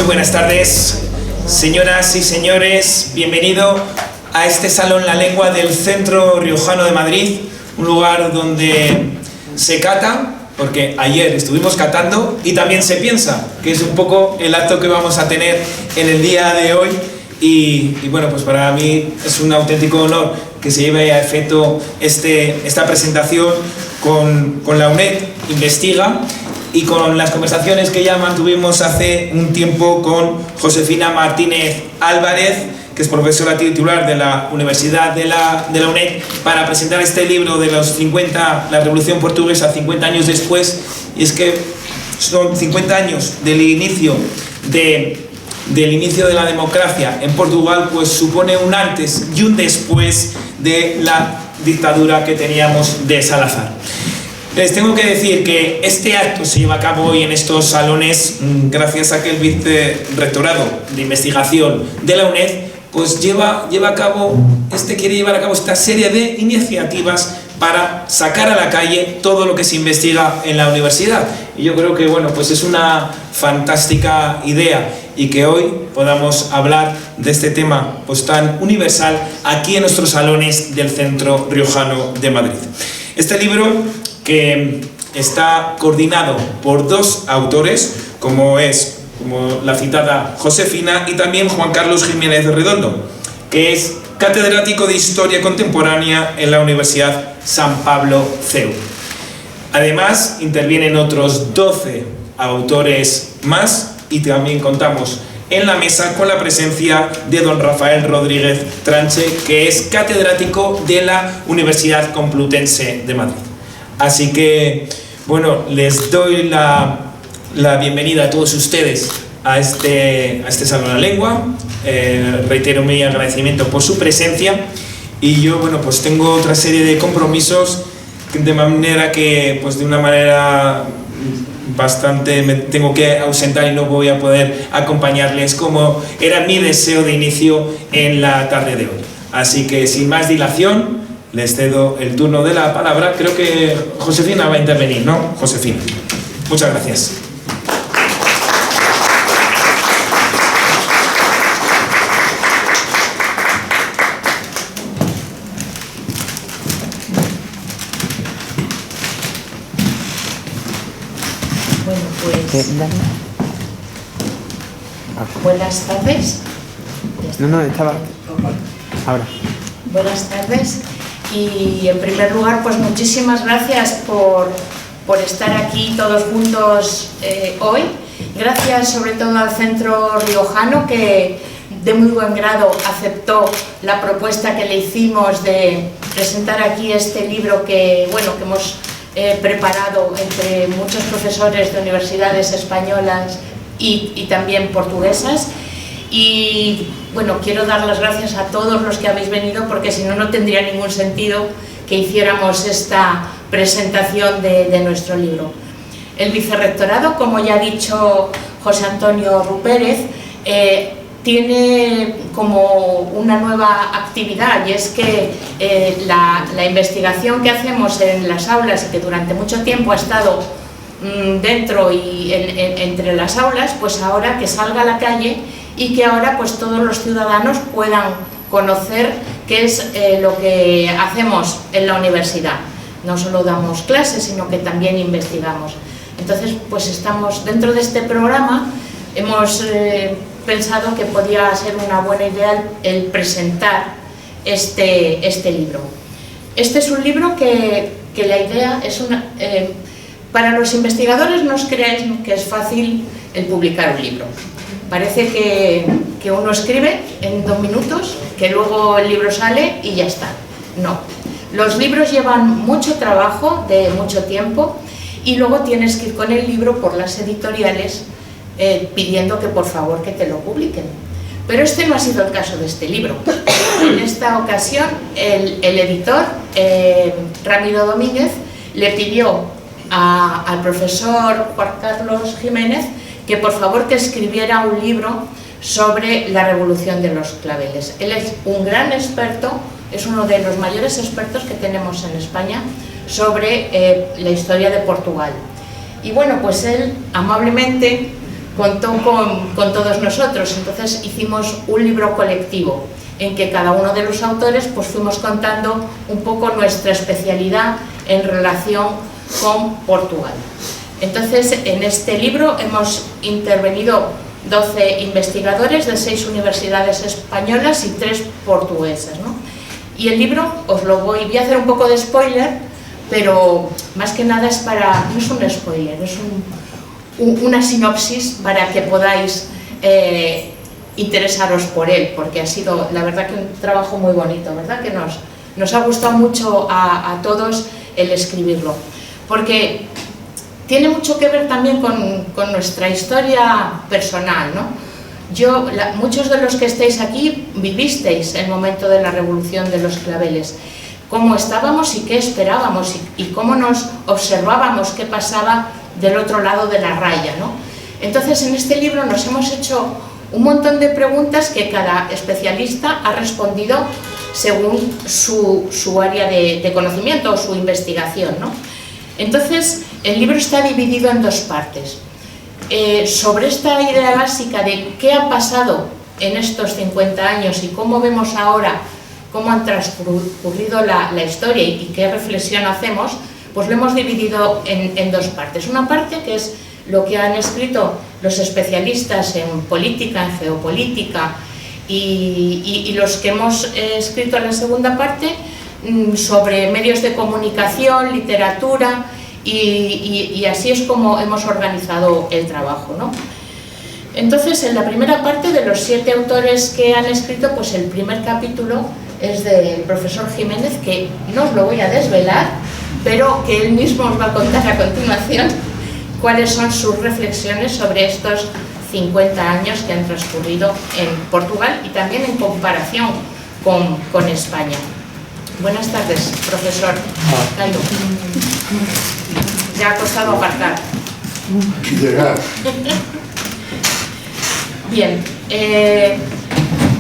buenas tardes, señoras y señores. Bienvenido a este Salón La Lengua del Centro Riojano de Madrid, un lugar donde se cata, porque ayer estuvimos catando, y también se piensa, que es un poco el acto que vamos a tener en el día de hoy. Y bueno, pues para mí es un auténtico honor que se lleve a efecto esta presentación con la UNED Investiga y con las conversaciones que ya mantuvimos hace un tiempo con Josefina Martínez Álvarez, que es profesora titular de la Universidad de la UNED, para presentar este libro de los 50, la Revolución Portuguesa 50 años después. Y es que son 50 años del inicio de la democracia en Portugal, pues supone un antes y un después de la dictadura que teníamos de Salazar. Les tengo que decir que este acto se lleva a cabo hoy en estos salones gracias a que el Vicerrectorado de Investigación de la UNED pues quiere llevar a cabo esta serie de iniciativas para sacar a la calle todo lo que se investiga en la universidad. Y yo creo que bueno, pues es una fantástica idea, y que hoy podamos hablar de este tema pues tan universal aquí en nuestros salones del Centro Riojano de Madrid. Este libro, que está coordinado por dos autores, como la citada Josefina y también Juan Carlos Jiménez Redondo, que es catedrático de Historia Contemporánea en la Universidad San Pablo CEU. Además, intervienen otros 12 autores más, y también contamos en la mesa con la presencia de don Rafael Rodríguez Tranche, que es catedrático de la Universidad Complutense de Madrid. Así que, bueno, les doy la bienvenida a todos ustedes a este Salón de la Lengua. Reitero mi agradecimiento por su presencia, y yo, bueno, pues tengo otra serie de compromisos, de manera que, pues de una manera bastante me tengo que ausentar y no voy a poder acompañarles como era mi deseo de inicio en la tarde de hoy. Así que, sin más dilación, les cedo el turno de la palabra. Creo que Josefina va a intervenir, ¿no? Josefina. Muchas gracias. Bueno, pues buenas tardes. No, estaba ahora. Buenas tardes, y en primer lugar, pues muchísimas gracias por estar aquí todos juntos hoy. Gracias sobre todo al Centro Riojano, que de muy buen grado aceptó la propuesta que le hicimos de presentar aquí este libro que hemos preparado entre muchos profesores de universidades españolas y también portuguesas. Y bueno, quiero dar las gracias a todos los que habéis venido, porque si no, no tendría ningún sentido que hiciéramos esta presentación de nuestro libro. El Vicerrectorado, como ya ha dicho José Antonio Rupérez, tiene como una nueva actividad, y es que la investigación que hacemos en las aulas, y que durante mucho tiempo ha estado dentro y entre las aulas, pues ahora que salga a la calle y que ahora pues todos los ciudadanos puedan conocer qué es lo que hacemos en la universidad. No solo damos clases, sino que también investigamos. Entonces, pues estamos dentro de este programa. Hemos pensado que podía ser una buena idea el presentar este libro. Este es un libro que la idea es para los investigadores. No os creáis que es fácil el publicar un libro. Parece que uno escribe en 2 minutos, que luego el libro sale y ya está. No. Los libros llevan mucho trabajo, de mucho tiempo, y luego tienes que ir con el libro por las editoriales pidiendo que por favor que te lo publiquen. Pero este no ha sido el caso de este libro. En esta ocasión el editor, Ramiro Domínguez, le pidió al profesor Juan Carlos Jiménez que por favor que escribiera un libro sobre la Revolución de los Claveles. Él es un gran experto, es uno de los mayores expertos que tenemos en España sobre la historia de Portugal. Y bueno, pues él amablemente contó con todos nosotros. Entonces hicimos un libro colectivo en que cada uno de los autores pues fuimos contando un poco nuestra especialidad en relación con Portugal. Entonces, en este libro hemos intervenido 12 investigadores de 6 universidades españolas y 3 portuguesas, ¿no? Y el libro, voy a hacer un poco de spoiler, pero más que nada es no es un spoiler, es una sinopsis para que podáis interesaros por él, porque ha sido, la verdad, que un trabajo muy bonito, ¿verdad? Que nos ha gustado mucho a todos el escribirlo, porque tiene mucho que ver también con nuestra historia personal, ¿no? Muchos de los que estáis aquí vivisteis el momento de la Revolución de los Claveles, cómo estábamos y qué esperábamos y cómo nos observábamos qué pasaba del otro lado de la raya, ¿no? Entonces, en este libro nos hemos hecho un montón de preguntas que cada especialista ha respondido según su área de conocimiento o su investigación, ¿no? Entonces, el libro está dividido en 2 partes. Sobre esta idea básica de qué ha pasado en estos 50 años y cómo vemos ahora cómo han transcurrido la historia y qué reflexión hacemos, pues lo hemos dividido en 2 partes. Una parte que es lo que han escrito los especialistas en política, en geopolítica, y los que hemos escrito en la segunda parte sobre medios de comunicación, literatura, y así es como hemos organizado el trabajo, ¿no? Entonces, en la primera parte, de los 7 autores que han escrito, pues el primer capítulo es del profesor Jiménez, que no os lo voy a desvelar, pero que él mismo os va a contar a continuación cuáles son sus reflexiones sobre estos 50 años que han transcurrido en Portugal y también en comparación con España. Buenas tardes, profesor Cairo. Ya ha costado aparcar. Llegar. Bien,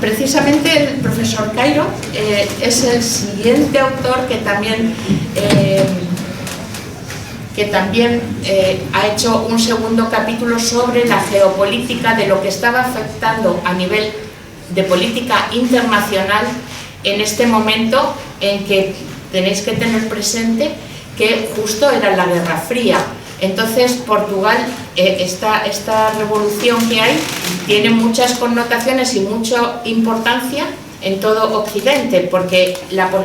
precisamente el profesor Cairo es el siguiente autor que también ha hecho un segundo capítulo sobre la geopolítica de lo que estaba afectando a nivel de política internacional en este momento en que tenéis que tener presente que justo era la Guerra Fría. Entonces, Portugal, esta revolución que hay, tiene muchas connotaciones y mucha importancia en todo Occidente, porque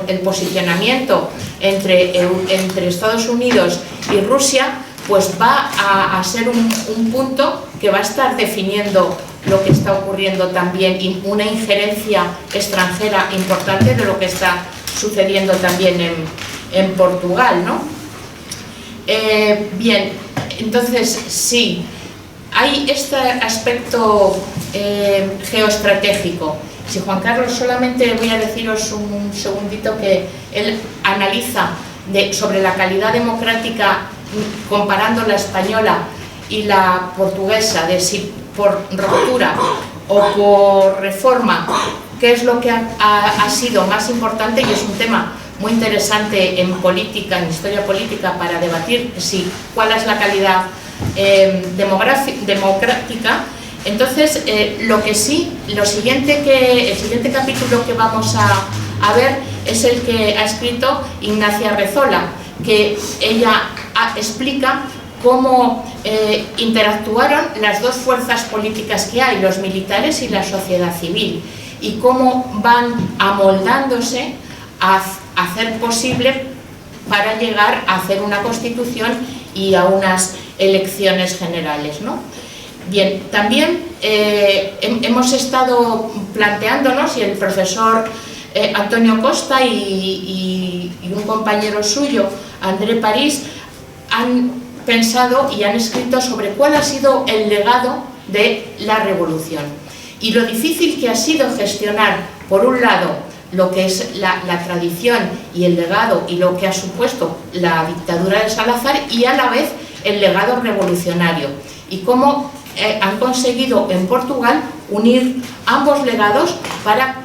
el posicionamiento entre Estados Unidos y Rusia pues va a ser un punto que va a estar definiendo lo que está ocurriendo también, y una injerencia extranjera importante de lo que está sucediendo también en Portugal, ¿no? Bien, entonces sí, hay este aspecto geoestratégico. Si Juan Carlos, solamente voy a deciros un segundito que él analiza sobre la calidad democrática comparando la española y la portuguesa, de si por ruptura o por reforma, qué es lo que ha sido más importante, y es un tema muy interesante en política, en historia política, para debatir cuál es la calidad democrática. Entonces, el siguiente capítulo que vamos a ver es el que ha escrito Ignacia Rezola, que ella explica cómo interactuaron las 2 fuerzas políticas que hay, los militares y la sociedad civil, y cómo van amoldándose a hacer posible para llegar a hacer una constitución y a unas elecciones generales, ¿no? Bien, también hemos estado planteándonos, y el profesor Antonio Costa y un compañero suyo, André París, han pensado y han escrito sobre cuál ha sido el legado de la revolución y lo difícil que ha sido gestionar, por un lado, lo que es la tradición y el legado y lo que ha supuesto la dictadura de Salazar, y a la vez el legado revolucionario, y cómo han conseguido en Portugal unir ambos legados para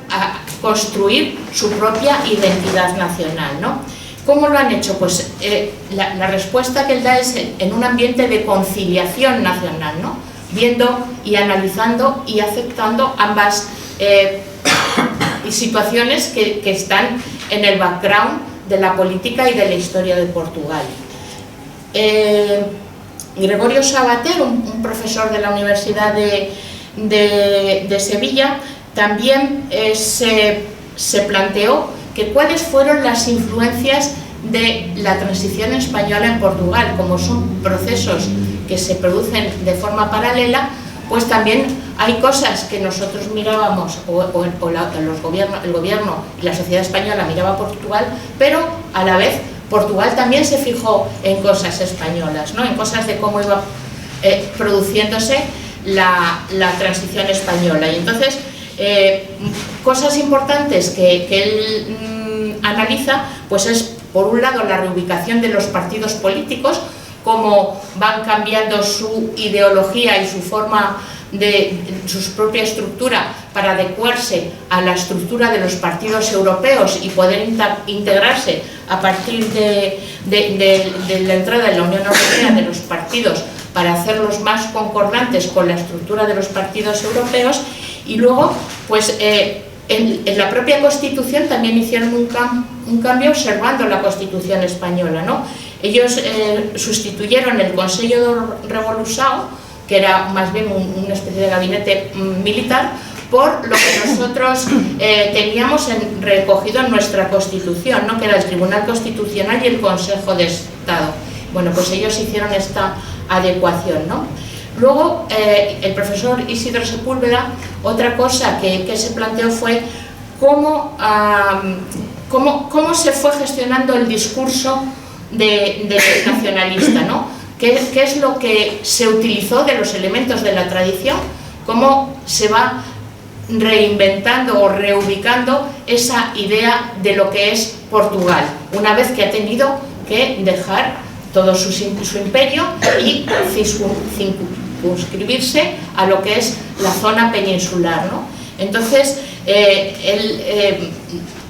construir su propia identidad nacional, ¿no? ¿Cómo lo han hecho? Pues la respuesta que él da es en un ambiente de conciliación nacional, ¿no? viendo y analizando y aceptando ambas situaciones que están en el background de la política y de la historia de Portugal. Gregorio Sabater, un profesor de la Universidad de Sevilla, también se planteó que cuáles fueron las influencias de la transición española en Portugal. Como son procesos que se producen de forma paralela, pues también hay cosas que nosotros mirábamos, el gobierno y la sociedad española miraba a Portugal, pero a la vez Portugal también se fijó en cosas españolas, ¿no? En cosas de cómo iba produciéndose la transición española. Y entonces, cosas importantes que él analiza, pues es, por un lado, la reubicación de los partidos políticos, cómo van cambiando su ideología y su forma su propia estructura para adecuarse a la estructura de los partidos europeos y poder integrarse a partir de la entrada en la Unión Europea de los partidos para hacerlos más concordantes con la estructura de los partidos europeos. Y luego, pues en la propia Constitución también hicieron un cambio observando la Constitución española, ¿no? Ellos sustituyeron el Consello Revolução, que era más bien una especie de gabinete militar, por lo que nosotros teníamos recogido en nuestra Constitución, ¿no? Que era el Tribunal Constitucional y el Consejo de Estado. Bueno, pues ellos hicieron esta adecuación, ¿no? Luego, el profesor Isidro Sepúlveda, otra cosa que se planteó fue cómo se fue gestionando el discurso nacionalista, ¿no? ¿Qué es lo que se utilizó de los elementos de la tradición? ¿Cómo se va reinventando o reubicando esa idea de lo que es Portugal, una vez que ha tenido que dejar todo su imperio y circunscribirse a lo que es la zona peninsular, ¿no? Entonces, él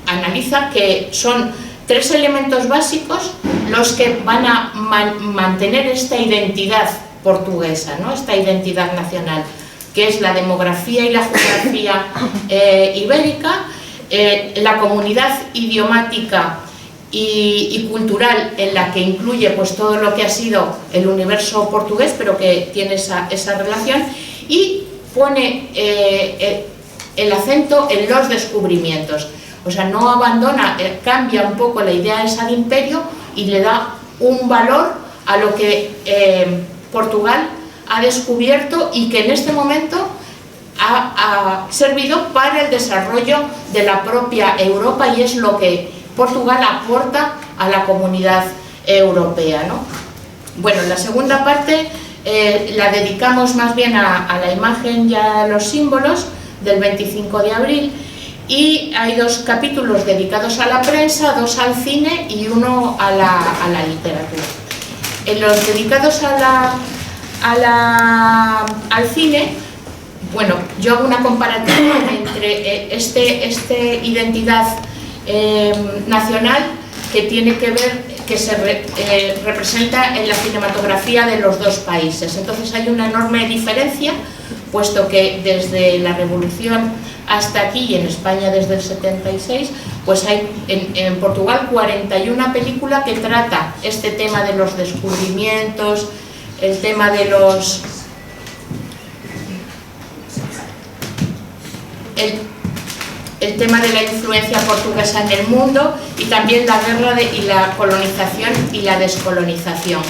analiza que son tres elementos básicos los que van a mantener esta identidad portuguesa, ¿no? Esta identidad nacional, que es la demografía y la geografía ibérica, la comunidad idiomática y cultural, en la que incluye pues todo lo que ha sido el universo portugués, pero que tiene esa relación, y pone el acento en los descubrimientos. O sea, no abandona, cambia un poco la idea esa de imperio y le da un valor a lo que Portugal ha descubierto y que en este momento ha servido para el desarrollo de la propia Europa, y es lo que Portugal aporta a la comunidad europea, ¿no? Bueno, la segunda parte la dedicamos más bien a la imagen y a los símbolos del 25 de abril. Y hay dos capítulos dedicados a la prensa, dos al cine y uno a la literatura. En los dedicados al cine, bueno, yo hago una comparativa entre esta identidad nacional que tiene que ver, que se representa en la cinematografía de los dos países. Entonces hay una enorme diferencia, puesto que desde la Revolución hasta aquí, y en España desde el 76, pues hay en Portugal 41 películas que trata este tema de los descubrimientos, el tema de el tema de la influencia portuguesa en el mundo, y también la guerra y la colonización y la descolonización.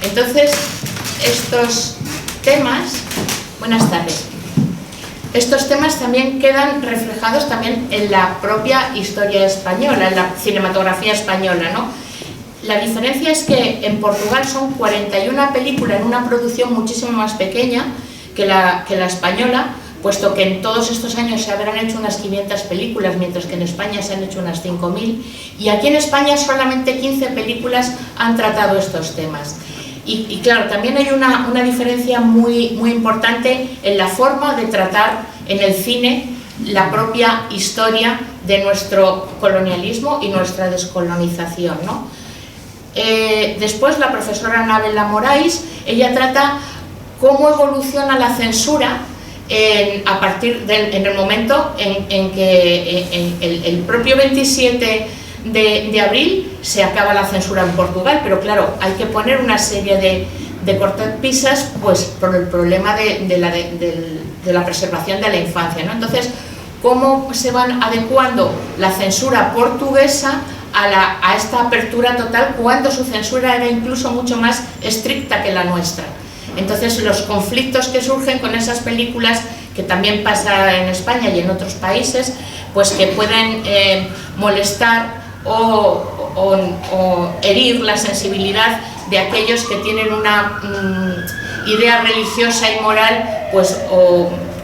Entonces, estos temas... Buenas tardes. Estos temas también quedan reflejados también en la propia historia española, en la cinematografía española, ¿no? La diferencia es que en Portugal son 41 películas en una producción muchísimo más pequeña que la española, puesto que en todos estos años se habrán hecho unas 500 películas, mientras que en España se han hecho unas 5.000, y aquí en España solamente 15 películas han tratado estos temas. Y claro, también hay una diferencia muy importante en la forma de tratar en el cine la propia historia de nuestro colonialismo y nuestra descolonización, ¿no? Después la profesora Anabela Morais, ella trata cómo evoluciona la censura a partir en el momento en que el propio 27 de abril se acaba la censura en Portugal, pero claro, hay que poner una serie de cortapisas, pues por el problema de la preservación de la infancia, ¿no? Entonces, ¿cómo se van adecuando la censura portuguesa a esta apertura total, cuando su censura era incluso mucho más estricta que la nuestra? Entonces, los conflictos que surgen con esas películas, que también pasa en España y en otros países, pues que pueden molestar o herir la sensibilidad de aquellos que tienen una idea religiosa y moral, pues,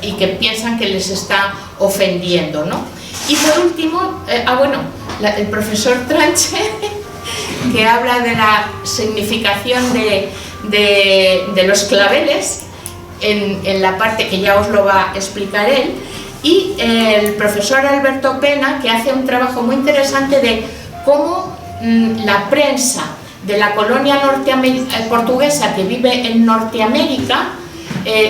y que piensan que les está ofendiendo, ¿no? Y por último, el profesor Tranche, que habla de la significación de los claveles en la parte que ya os lo va a explicar él, y el profesor Alberto Pena, que hace un trabajo muy interesante de cómo la prensa de la colonia portuguesa que vive en Norteamérica,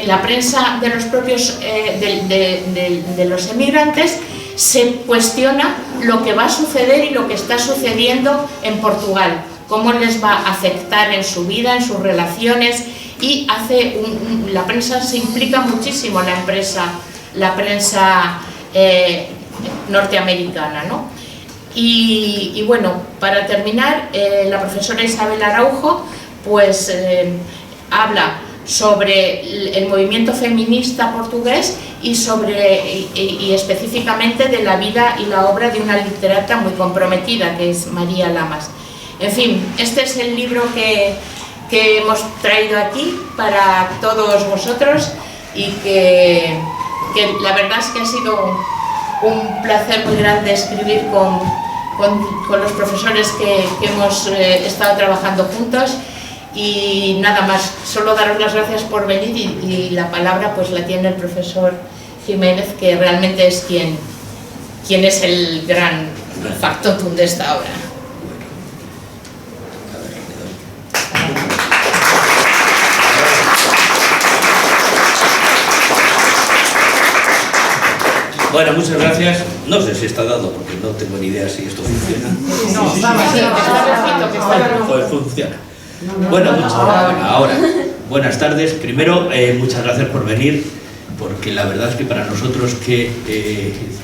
la prensa de los propios de los emigrantes, se cuestiona lo que va a suceder y lo que está sucediendo en Portugal, cómo les va a afectar en su vida, en sus relaciones, y la prensa se implica muchísimo, la prensa norteamericana, ¿no? Y bueno, para terminar, la profesora Isabel Araujo pues habla sobre el movimiento feminista portugués y específicamente de la vida y la obra de una literata muy comprometida, que es María Lamas. En fin, este es el libro que hemos traído aquí para todos vosotros, y que la verdad es que ha sido un placer muy grande escribir con los profesores que hemos estado trabajando juntos. Y nada más, solo daros las gracias por venir, y la palabra pues la tiene el profesor Jiménez, que realmente es quien es el gran factotum de esta obra. Bueno, muchas gracias. No sé si está dado, porque no tengo ni idea si esto funciona. Pues funciona. Bueno, ahora, buenas tardes. Primero, muchas gracias por venir, porque la verdad es que para nosotros que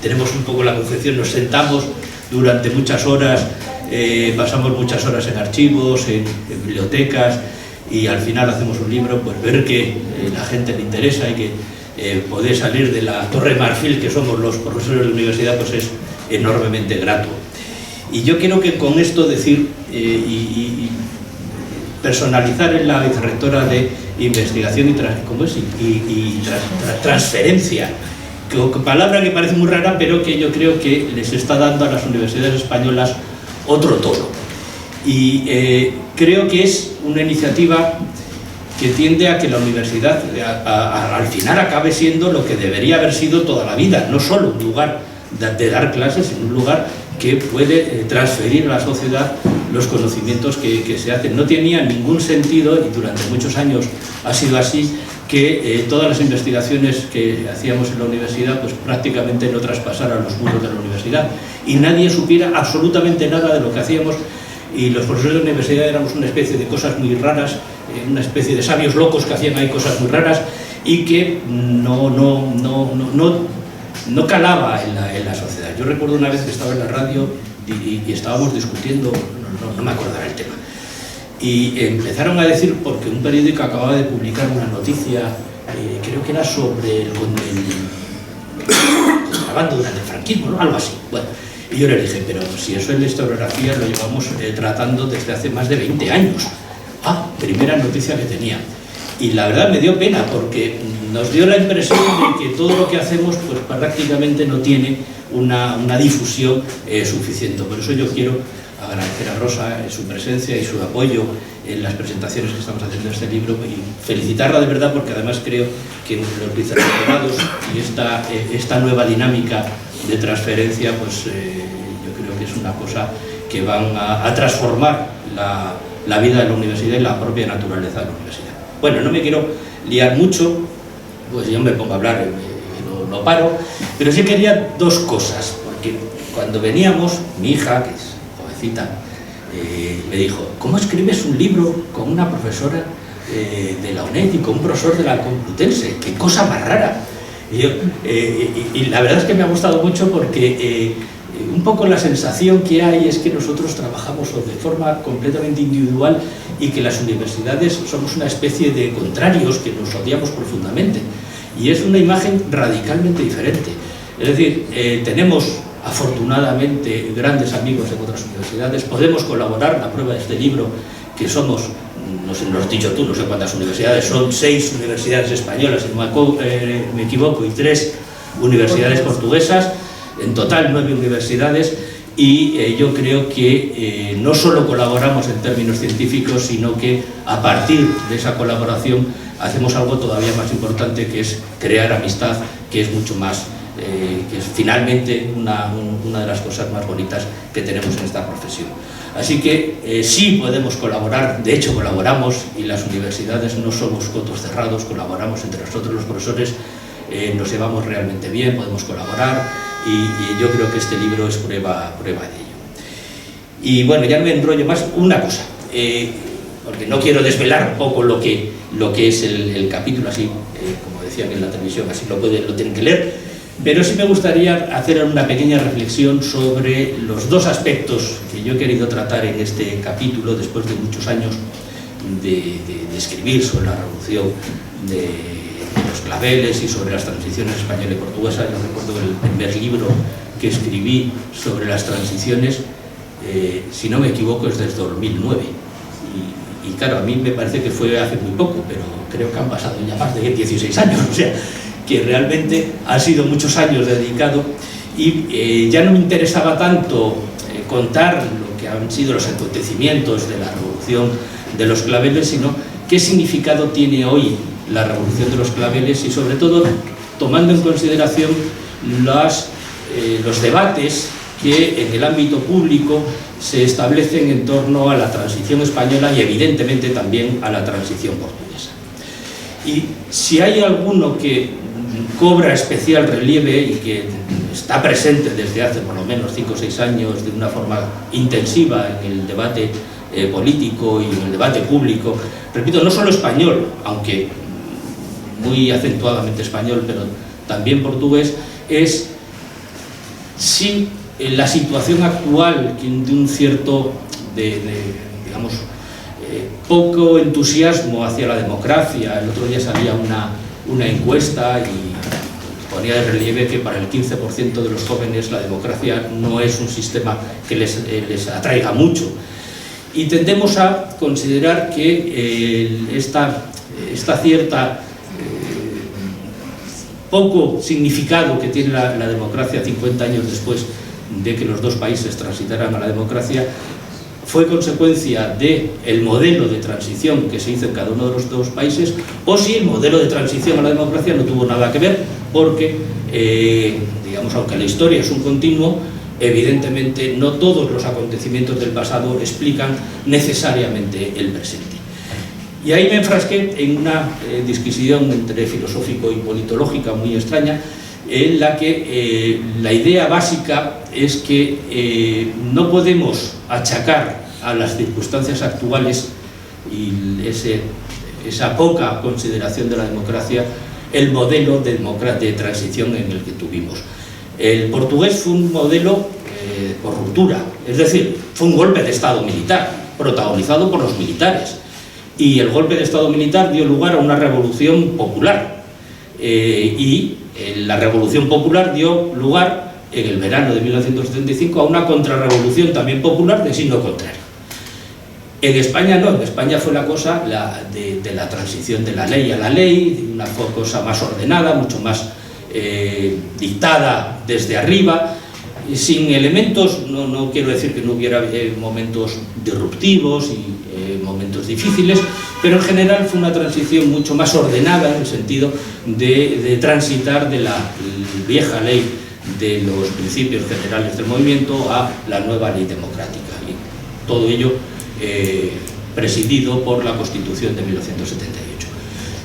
tenemos un poco la concepción, nos sentamos durante muchas horas, pasamos muchas horas en archivos, en bibliotecas, y al final hacemos un libro, pues ver que la gente le interesa y que poder salir de la Torre Marfil, que somos los profesores de la universidad, pues es enormemente grato. Y yo quiero que con esto decir y personalizar en la vicerrectora de investigación y transferencia, palabra que parece muy rara, pero que yo creo que les está dando a las universidades españolas otro tono. Y creo que es una iniciativa que tiende a que la universidad al final acabe siendo lo que debería haber sido toda la vida, no solo un lugar de dar clases, sino un lugar que puede transferir a la sociedad los conocimientos que se hacen. No tenía ningún sentido, y durante muchos años ha sido así, que todas las investigaciones que hacíamos en la universidad pues prácticamente no traspasaran los muros de la universidad, y nadie supiera absolutamente nada de lo que hacíamos, y los profesores de la universidad éramos una especie de cosas muy raras, una especie de sabios locos que hacían ahí cosas muy raras y que no calaba en la sociedad. Yo recuerdo una vez que estaba en la radio y estábamos discutiendo, no me acordaré el tema, y empezaron a decir, porque un periódico acababa de publicar una noticia, creo que era sobre el contrabando durante el franquismo, ¿no? Algo así. Bueno, y yo le dije, pero si eso en la historiografía lo llevamos tratando desde hace más de 20 años. Primera noticia que tenía. Y la verdad me dio pena, porque nos dio la impresión de que todo lo que hacemos pues prácticamente no tiene una difusión suficiente. Por eso yo quiero agradecer a Rosa su presencia y su apoyo en las presentaciones que estamos haciendo de este libro, y felicitarla de verdad, porque además creo que los vicerrectorados y esta nueva dinámica de transferencia, pues yo creo que es una cosa que van a transformar la vida de la universidad y la propia naturaleza de la universidad. Bueno, no me quiero liar mucho, pues yo me pongo a hablar, no paro, pero sí quería dos cosas, porque cuando veníamos, mi hija, que es jovencita, me dijo, ¿cómo escribes un libro con una profesora de la UNED y con un profesor de la Complutense? ¡Qué cosa más rara! Y la verdad es que me ha gustado mucho porque un poco la sensación que hay es que nosotros trabajamos de forma completamente individual y que las universidades somos una especie de contrarios que nos odiamos profundamente. Y es una imagen radicalmente diferente. Es decir, tenemos afortunadamente grandes amigos en otras universidades, podemos colaborar. La prueba de este libro, que somos, no sé, lo has dicho tú, no sé cuántas universidades, son 6 universidades españolas, si no me equivoco, y 3 universidades portuguesas, en total 9 universidades, y yo creo que no solo colaboramos en términos científicos, sino que a partir de esa colaboración hacemos algo todavía más importante, que es crear amistad, que es mucho más, que es finalmente una de las cosas más bonitas que tenemos en esta profesión. Así que sí podemos colaborar, de hecho colaboramos, y las universidades no somos cotos cerrados, colaboramos entre nosotros los profesores, nos llevamos realmente bien, podemos colaborar, y yo creo que este libro es prueba de ello. Y bueno, ya no me enrollo más, una cosa, porque no quiero desvelar un poco lo que es el capítulo, así como decían en la televisión, así lo tienen que leer, pero sí me gustaría hacer una pequeña reflexión sobre los dos aspectos que yo he querido tratar en este capítulo, después de muchos años de escribir sobre la revolución de los claveles y sobre las transiciones española y portuguesa. Yo recuerdo el primer libro que escribí sobre las transiciones, si no me equivoco, es desde 2009. Y claro, a mí me parece que fue hace muy poco, pero creo que han pasado ya más de 16 años, o sea, que realmente ha sido muchos años dedicado, y ya no me interesaba tanto contar lo que han sido los acontecimientos de la revolución de los claveles, sino qué significado tiene hoy la revolución de los claveles, y sobre todo tomando en consideración los debates que en el ámbito público se establecen en torno a la transición española y evidentemente también a la transición portuguesa. Y si hay alguno que cobra especial relieve y que está presente desde hace por lo menos 5 o 6 años de una forma intensiva en el debate político y en el debate público, repito, no solo español, aunque muy acentuadamente español, pero también portugués, es si la situación actual de un cierto, digamos, poco entusiasmo hacia la democracia. El otro día salía una encuesta y ponía de relieve que para el 15% de los jóvenes la democracia no es un sistema que les atraiga mucho. Y tendemos a considerar que esta cierta poco significado que tiene la democracia 50 años después de que los dos países transitaran a la democracia fue consecuencia del modelo de transición que se hizo en cada uno de los dos países, o si el modelo de transición a la democracia no tuvo nada que ver, porque, digamos, aunque la historia es un continuo, evidentemente no todos los acontecimientos del pasado explican necesariamente el presente. Y ahí me enfrasqué en una disquisición entre filosófico y politológica muy extraña, en la que la idea básica es que no podemos achacar a las circunstancias actuales y esa poca consideración de la democracia el modelo de transición en el que tuvimos. El portugués fue un modelo por ruptura, es decir, fue un golpe de Estado militar, protagonizado por los militares, y el golpe de Estado militar dio lugar a una revolución popular, y la revolución popular dio lugar en el verano de 1975 a una contrarrevolución también popular de signo contrario. En España no, en España fue la cosa de la transición de la ley a la ley, una cosa más ordenada, mucho más dictada desde arriba, sin elementos, no quiero decir que no hubiera momentos disruptivos y momentos difíciles, pero en general fue una transición mucho más ordenada en el sentido de transitar de la vieja ley de los principios generales del movimiento a la nueva ley democrática, y todo ello presidido por la Constitución de 1978.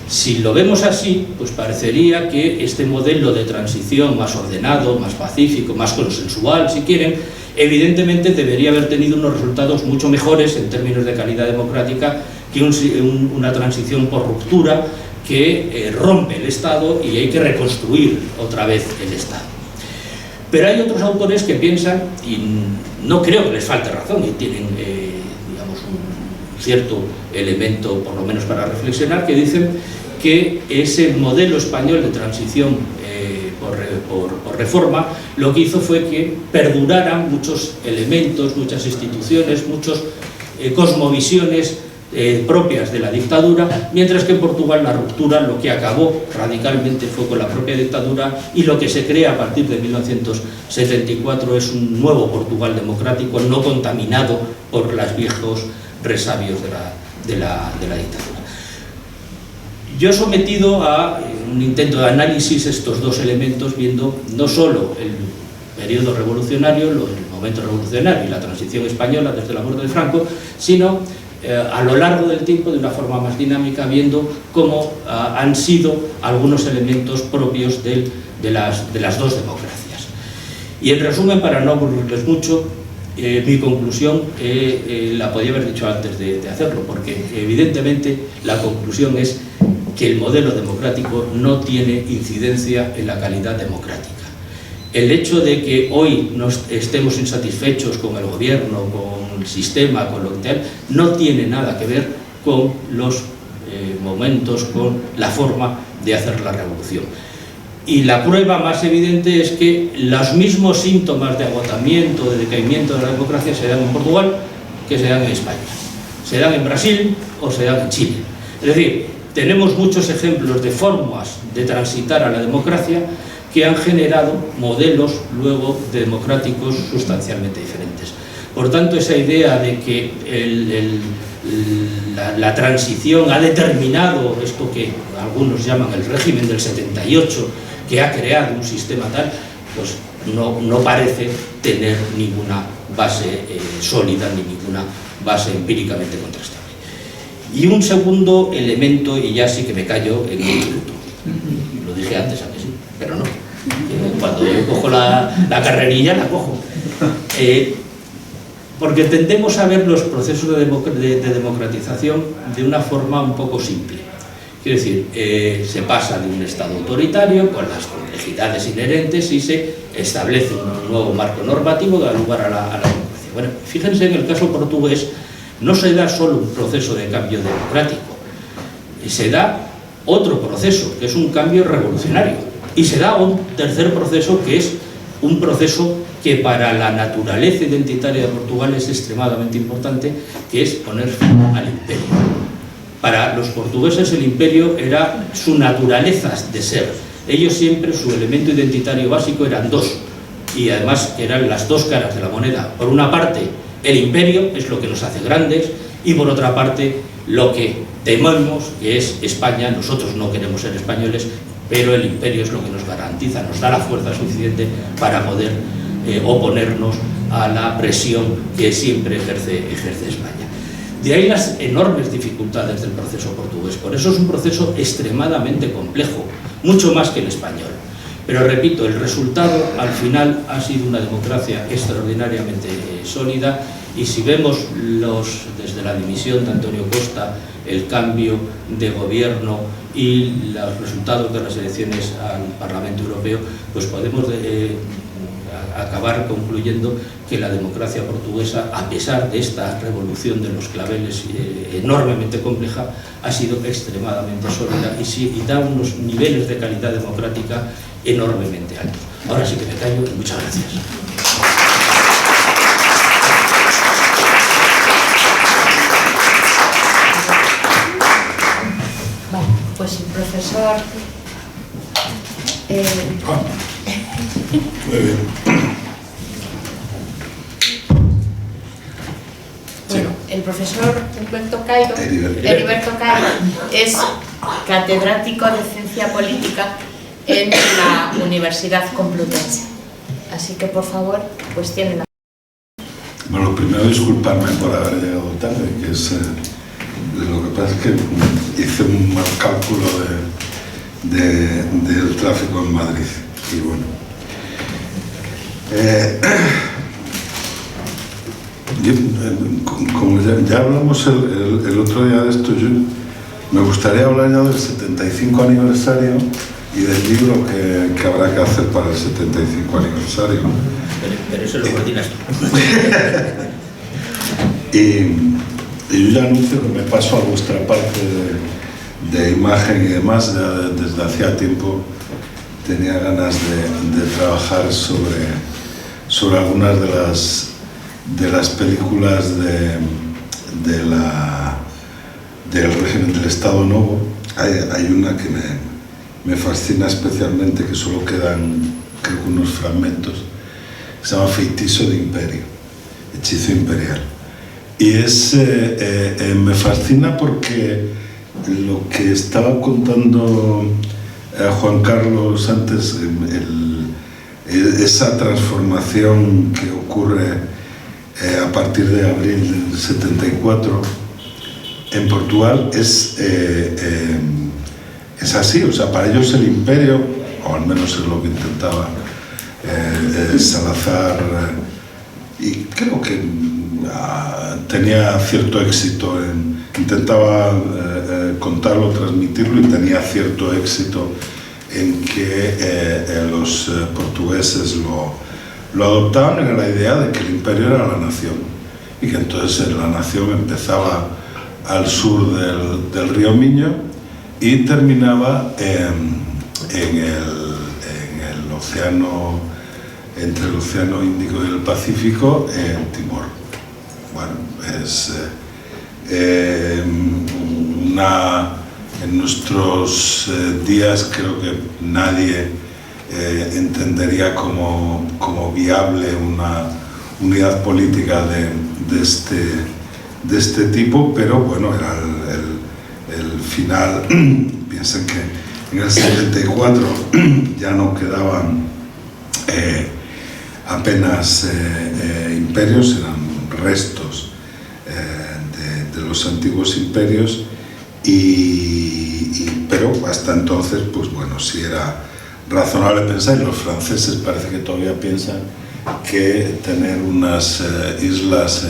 Si lo vemos así, pues parecería que este modelo de transición más ordenado, más pacífico, más consensual, si quieren, evidentemente debería haber tenido unos resultados mucho mejores en términos de calidad democrática que una transición por ruptura que rompe el Estado y hay que reconstruir otra vez el Estado. Pero hay otros autores que piensan, y no creo que les falte razón, y tienen digamos, un cierto elemento, por lo menos para reflexionar, que dicen que ese modelo español de transición por reforma lo que hizo fue que perduraran muchos elementos, muchas instituciones, muchas cosmovisiones propias de la dictadura, mientras que en Portugal la ruptura lo que acabó radicalmente fue con la propia dictadura, y lo que se crea a partir de 1974 es un nuevo Portugal democrático no contaminado por los viejos resabios de la dictadura. Yo he sometido a un intento de análisis estos dos elementos, viendo no solo el periodo revolucionario, el momento revolucionario y la transición española desde la muerte de Franco, sino a lo largo del tiempo de una forma más dinámica, viendo cómo han sido algunos elementos propios de las dos democracias. Y en resumen, para no aburrirles mucho, mi conclusión la podía haber dicho antes de hacerlo, porque evidentemente la conclusión es que el modelo democrático no tiene incidencia en la calidad democrática. El hecho de que hoy no estemos insatisfechos con el gobierno, con el sistema, con lo que tal, no tiene nada que ver con los momentos, con la forma de hacer la revolución. Y la prueba más evidente es que los mismos síntomas de agotamiento, de decaimiento de la democracia se dan en Portugal que se dan en España. Se dan en Brasil o se dan en Chile. Es decir, tenemos muchos ejemplos de formas de transitar a la democracia que han generado modelos luego democráticos sustancialmente diferentes. Por tanto, esa idea de que la transición ha determinado esto que algunos llaman el régimen del 78, que ha creado un sistema tal, pues no parece tener ninguna base sólida ni ninguna base empíricamente contrastable. Y un segundo elemento, y ya sí que me callo en un minuto. Lo dije antes, ¿a que sí? Pero no. Cuando yo cojo la carrerilla, la cojo. Porque tendemos a ver los procesos de democratización de una forma un poco simple. Quiero decir, se pasa de un Estado autoritario con las complejidades inherentes y se establece un nuevo marco normativo que da lugar a la democracia. Bueno, fíjense, en el caso portugués no se da solo un proceso de cambio democrático, se da otro proceso, que es un cambio revolucionario, y se da un tercer proceso, que es un proceso que para la naturaleza identitaria de Portugal es extremadamente importante, que es poner fin al imperio. Para los portugueses el imperio era su naturaleza de ser. Ellos siempre, su elemento identitario básico eran dos, y además eran las dos caras de la moneda. Por una parte, el imperio es lo que nos hace grandes, y por otra parte, lo que tememos, que es España. Nosotros no queremos ser españoles, pero el imperio es lo que nos garantiza, nos da la fuerza suficiente para poder oponernos a la presión que siempre ejerce España. De ahí las enormes dificultades del proceso portugués. Por eso es un proceso extremadamente complejo, mucho más que el español. Pero repito, el resultado al final ha sido una democracia extraordinariamente sólida, y si vemos desde la dimisión de Antonio Costa, el cambio de gobierno y los resultados de las elecciones al Parlamento Europeo, pues podemos acabar concluyendo que la democracia portuguesa, a pesar de esta revolución de los claveles enormemente compleja, ha sido extremadamente sólida y da unos niveles de calidad democrática enormemente altos. Ahora sí que me callo y muchas gracias. Bueno, pues el profesor... Muy bien. Bueno, el profesor Heriberto Cairo es catedrático de Ciencia Política en la Universidad Complutense. Así que, por favor, pues tiene la... Bueno, primero disculparme por haber llegado tarde, que es Lo que pasa es que hice un mal cálculo del tráfico en Madrid. Y bueno, como ya hablamos el otro día de esto, me gustaría hablar ya del 75 aniversario y del libro que habrá que hacer para el 75 aniversario. Pero eso lo coordinas tú. Y yo ya anuncio que me paso a vuestra parte de imagen y demás. Ya desde hacía tiempo tenía ganas de trabajar sobre algunas de las películas del régimen del Estado Novo. Hay una que me fascina especialmente, que solo quedan, creo que unos fragmentos, que se llama Feitiço de Imperio, Hechizo Imperial. Y me fascina porque lo que estaba contando Juan Carlos antes, esa transformación que ocurre a partir de abril del 74 en Portugal es así. O sea, para ellos el imperio, o al menos es lo que intentaba Salazar, y creo que tenía cierto éxito, intentaba contarlo, transmitirlo, y tenía cierto éxito en que los portugueses lo adoptaban en la idea de que el imperio era la nación, y que entonces la nación empezaba al sur del río Miño y terminaba en el océano, entre el océano Índico y el Pacífico, en Timor. Bueno, es en nuestros días creo que nadie entendería como viable una unidad política de este tipo, pero bueno, era el final. Piensen que en el 74 ya no quedaban apenas imperios, eran restos de los antiguos imperios, pero hasta entonces, pues bueno, sí era razonable pensar, y los franceses parece que todavía piensan que tener unas islas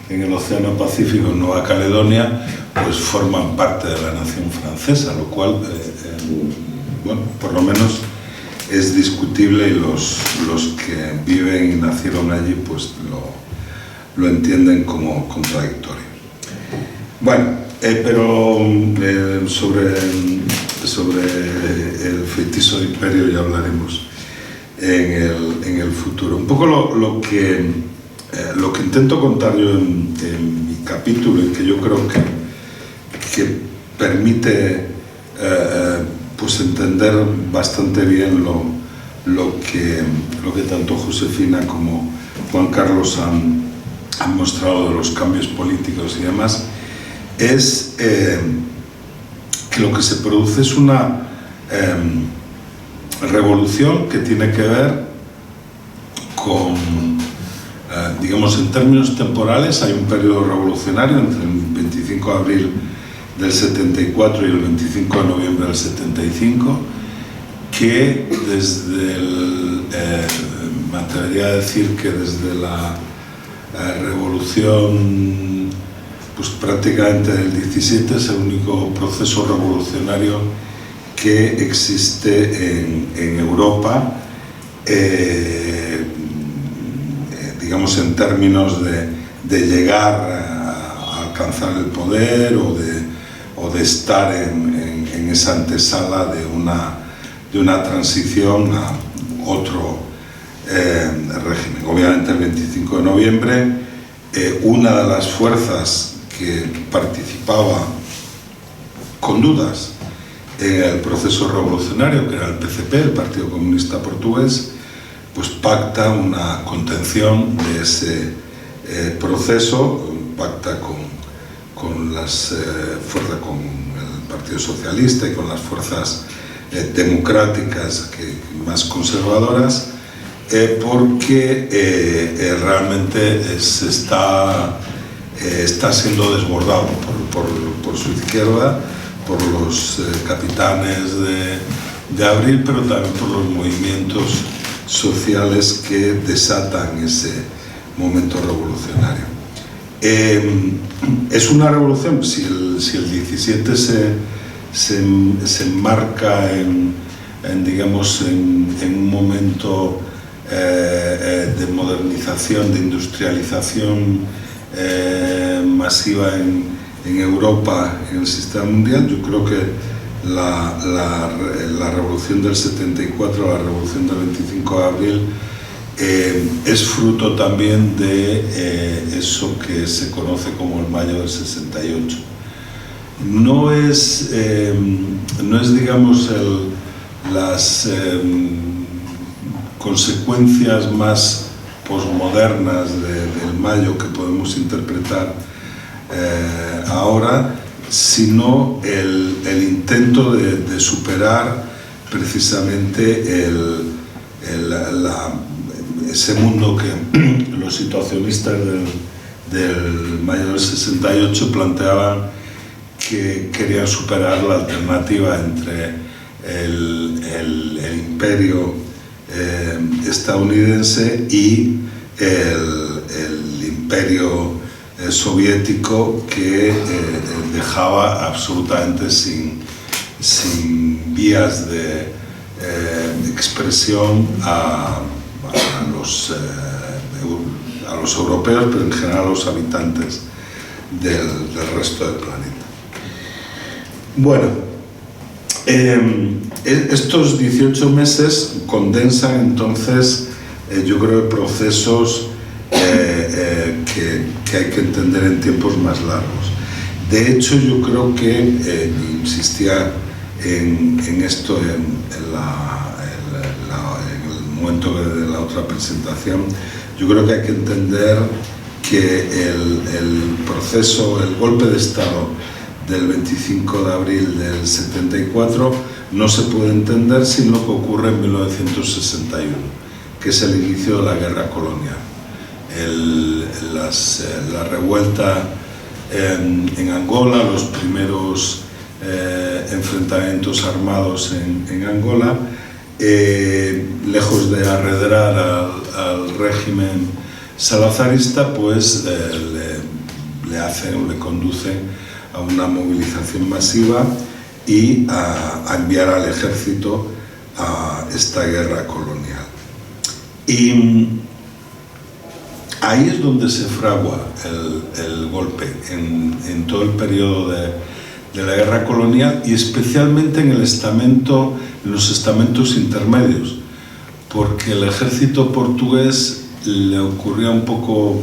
en el Océano Pacífico, en Nueva Caledonia, pues forman parte de la nación francesa, lo cual, bueno, por lo menos es discutible, y los que viven y nacieron allí pues lo entienden como contradictorio. Bueno, pero sobre el feitiço de imperio ya hablaremos en el futuro. Un poco lo que intento contar yo en mi capítulo, y que yo creo que permite pues entender bastante bien lo que tanto Josefina como Juan Carlos han mostrado de los cambios políticos y demás, es que lo que se produce es una revolución que tiene que ver con, digamos, en términos temporales, hay un periodo revolucionario entre el 25 de abril del 74 y el 25 de noviembre del 75, que me atrevería a decir que desde la revolución, pues prácticamente del 17, es el único proceso revolucionario que existe en Europa, digamos, en términos de llegar a alcanzar el poder, o de estar en esa antesala de una transición a otro régimen. Obviamente el 25 de noviembre, una de las fuerzas que participaba con dudas en el proceso revolucionario, que era el PCP, el Partido Comunista Portugués, pues pacta una contención de ese proceso, pacta con las fuerzas, con el Partido Socialista y con las fuerzas democráticas más conservadoras, porque realmente está siendo desbordado por su izquierda, por los capitanes de Abril, pero también por los movimientos sociales que desatan ese momento revolucionario. Es una revolución, si el 17 se enmarca digamos, en un momento de modernización, de industrialización masiva en Europa, en el sistema mundial, yo creo que la revolución del 74, la revolución del 25 de abril, es fruto también de eso que se conoce como el mayo del 68. No es digamos, las consecuencias más posmodernas del mayo que podemos interpretar ahora, sino el intento de superar precisamente ese mundo que los situacionistas del mayo del 68 planteaban, que querían superar la alternativa entre el imperio estadounidense y el imperio soviético, que dejaba absolutamente sin vías de expresión a los europeos, pero en general a los habitantes del resto del planeta. Bueno, estos 18 meses condensan entonces, yo creo, procesos que hay que entender en tiempos más largos. De hecho, yo creo que, insistía en esto en el momento de la otra presentación, yo creo que hay que entender que el proceso, el golpe de Estado del 25 de abril del 74 no se puede entender sin lo que ocurre en 1961, que es el inicio de la guerra colonial. La revuelta en Angola, los primeros enfrentamientos armados en Angola, lejos de arredrar al régimen salazarista, pues le conducen a una movilización masiva y a enviar al ejército a esta guerra colonial. Y ahí es donde se fragua el golpe, en todo el periodo de la guerra colonial, y especialmente en los estamentos intermedios, porque el ejército portugués le ocurría un poco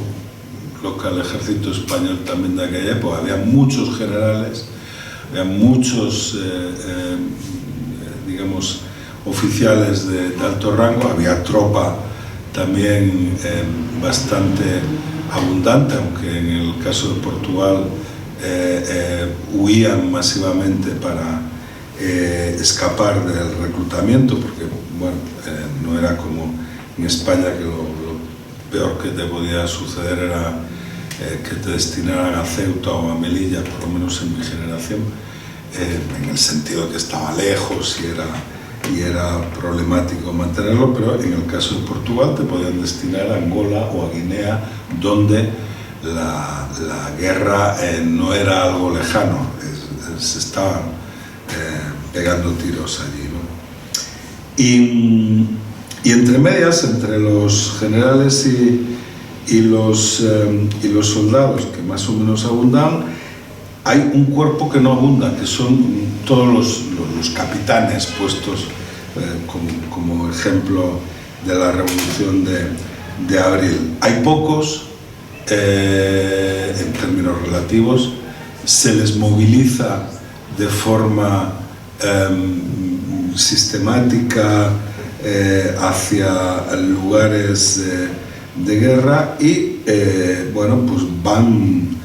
lo que al ejército español también de aquella época. Había muchos generales, había muchos digamos, oficiales de alto rango, había tropa también bastante abundante, aunque en el caso de Portugal huían masivamente para escapar del reclutamiento, porque bueno, no era como en España, que lo peor que te podía suceder era que te destinaran a Ceuta o a Melilla, por lo menos en mi generación, en el sentido de que estaba lejos y era problemático mantenerlo, pero en el caso de Portugal te podían destinar a Angola o a Guinea, donde la guerra no era algo lejano, se estaban pegando tiros allí, ¿no? Y entre medias, entre los generales y los soldados que más o menos abundan, hay un cuerpo que no abunda, que son todos los capitanes puestos como ejemplo de la revolución de abril. Hay pocos en términos relativos, se les moviliza de forma sistemática hacia lugares de guerra y bueno, pues van,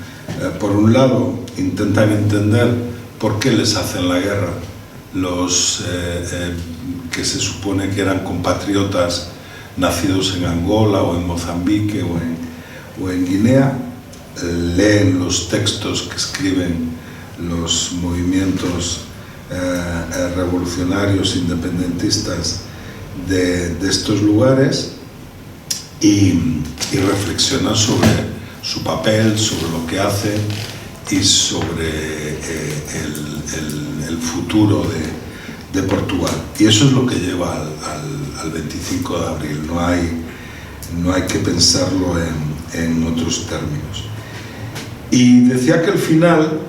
por un lado, intentan entender por qué les hacen la guerra los que se supone que eran compatriotas nacidos en Angola o en Mozambique o en Guinea, leen los textos que escriben los movimientos revolucionarios independentistas de estos lugares y reflexionan sobre su papel, sobre lo que hace y sobre el futuro de Portugal. Y eso es lo que lleva al 25 de abril, no hay que pensarlo en otros términos. Y decía que el final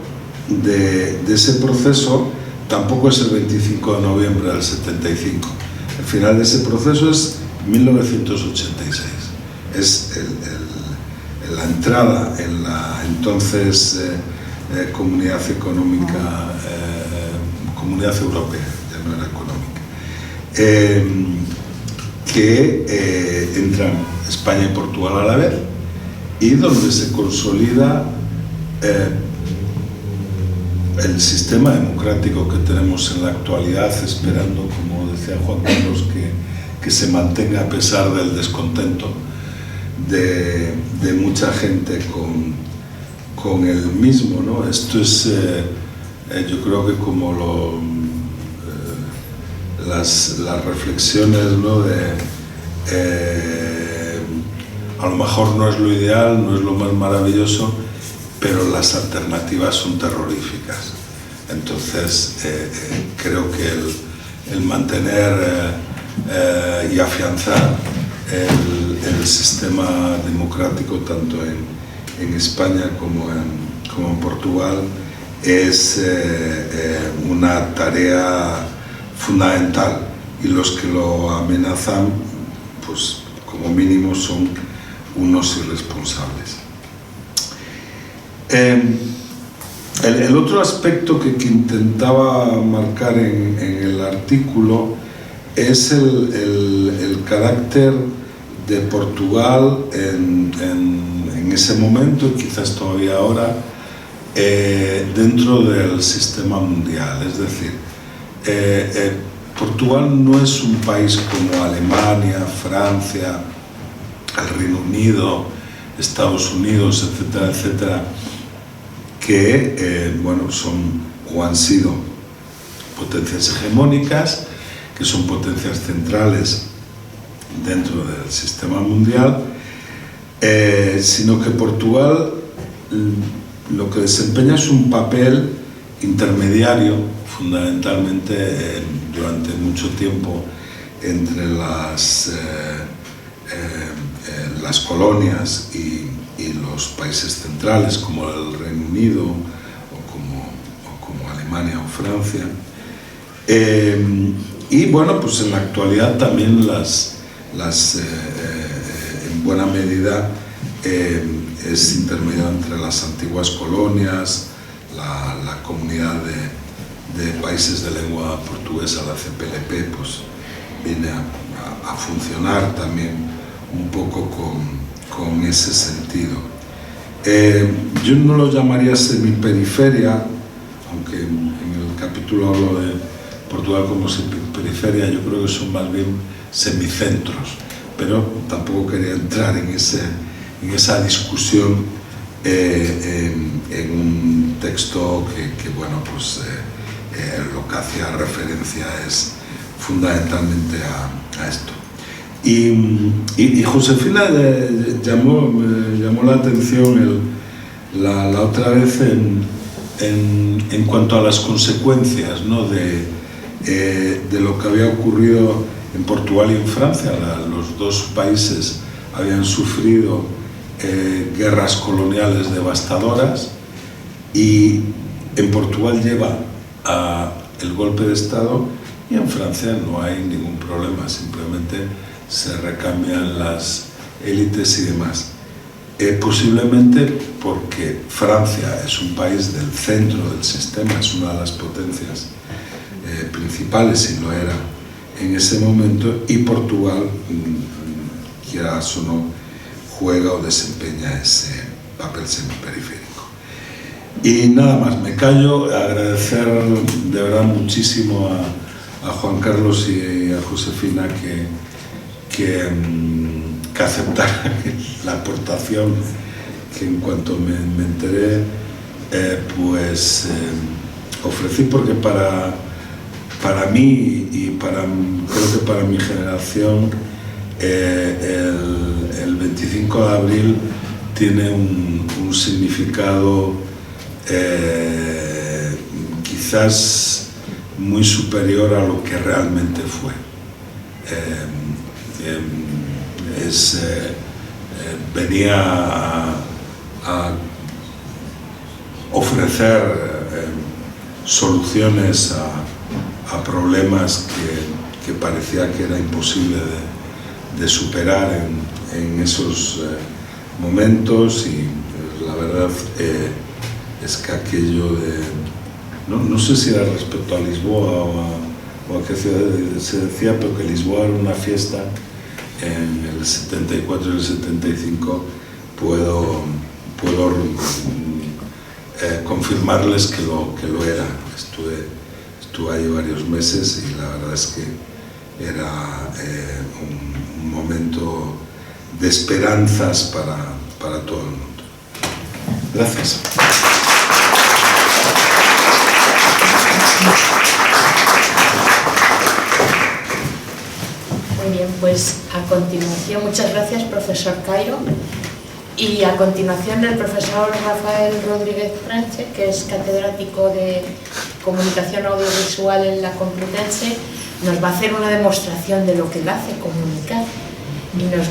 de ese proceso tampoco es el 25 de noviembre del 75. El final de ese proceso es 1986. Es la entrada en la entonces Comunidad Económica, Comunidad Europea, ya no era económica, que entran España y Portugal a la vez, y donde se consolida el sistema democrático que tenemos en la actualidad, esperando, como decía Juan Carlos, que se mantenga a pesar del descontento de mucha gente con el mismo, ¿no? Esto es, yo creo que como las reflexiones, ¿no? A lo mejor no es lo ideal, no es lo más maravilloso, pero las alternativas son terroríficas. Entonces, creo que el mantener y afianzar el sistema democrático tanto en España como en Portugal es una tarea fundamental, y los que lo amenazan, pues como mínimo son unos irresponsables. El otro aspecto que intentaba marcar en el artículo es el carácter de Portugal en ese momento, y quizás todavía ahora, dentro del sistema mundial. Es decir, Portugal no es un país como Alemania, Francia, el Reino Unido, Estados Unidos, etcétera, etcétera, que bueno, son o han sido potencias hegemónicas, que son potencias centrales dentro del sistema mundial, sino que Portugal lo que desempeña es un papel intermediario, fundamentalmente durante mucho tiempo, entre las colonias y los países centrales, como el Reino Unido o como Alemania o Francia. Y bueno, pues en la actualidad también en buena medida es intermedio entre las antiguas colonias, la comunidad de países de lengua portuguesa, la CPLP, pues viene a funcionar también un poco con ese sentido. Yo no lo llamaría semiperiferia, aunque en el capítulo hablo de Portugal como semiperiferia, yo creo que son más bien semicentros, pero tampoco quería entrar en esa discusión en un texto que bueno, pues lo que hacía referencia es fundamentalmente a esto. Y Josefina me llamó la atención la otra vez en cuanto a las consecuencias, ¿no? de lo que había ocurrido en Portugal y en Francia. Los dos países habían sufrido guerras coloniales devastadoras, y en Portugal lleva el golpe de Estado, y en Francia no hay ningún problema, simplemente se recambian las élites y demás. Posiblemente porque Francia es un país del centro del sistema, es una de las potencias principales, y lo era en ese momento, y Portugal, quieras o no, juega o desempeña ese papel semiperiférico. Y nada más, me callo. Agradecer de verdad muchísimo a Juan Carlos y a Josefina que aceptaran la aportación en cuanto me enteré, ofrecí, porque para mí y creo que para mi generación, el 25 de abril tiene un significado quizás muy superior a lo que realmente fue. Venía a ofrecer soluciones a problemas que parecía que era imposible de superar en esos momentos, y la verdad es que aquello no sé si era respecto a Lisboa o a qué ciudad se decía, pero que Lisboa era una fiesta en el 74 y el 75, puedo confirmarles que lo era. Estuve ahí varios meses y la verdad es que era un momento de esperanzas para todo el mundo. Gracias. Muy bien, pues a continuación, muchas gracias, profesor Cairo. Y a continuación el profesor Rafael Rodríguez Franche, que es catedrático de Comunicación Audiovisual en la Complutense, nos va a hacer una demostración de lo que él hace, comunicar. Y nos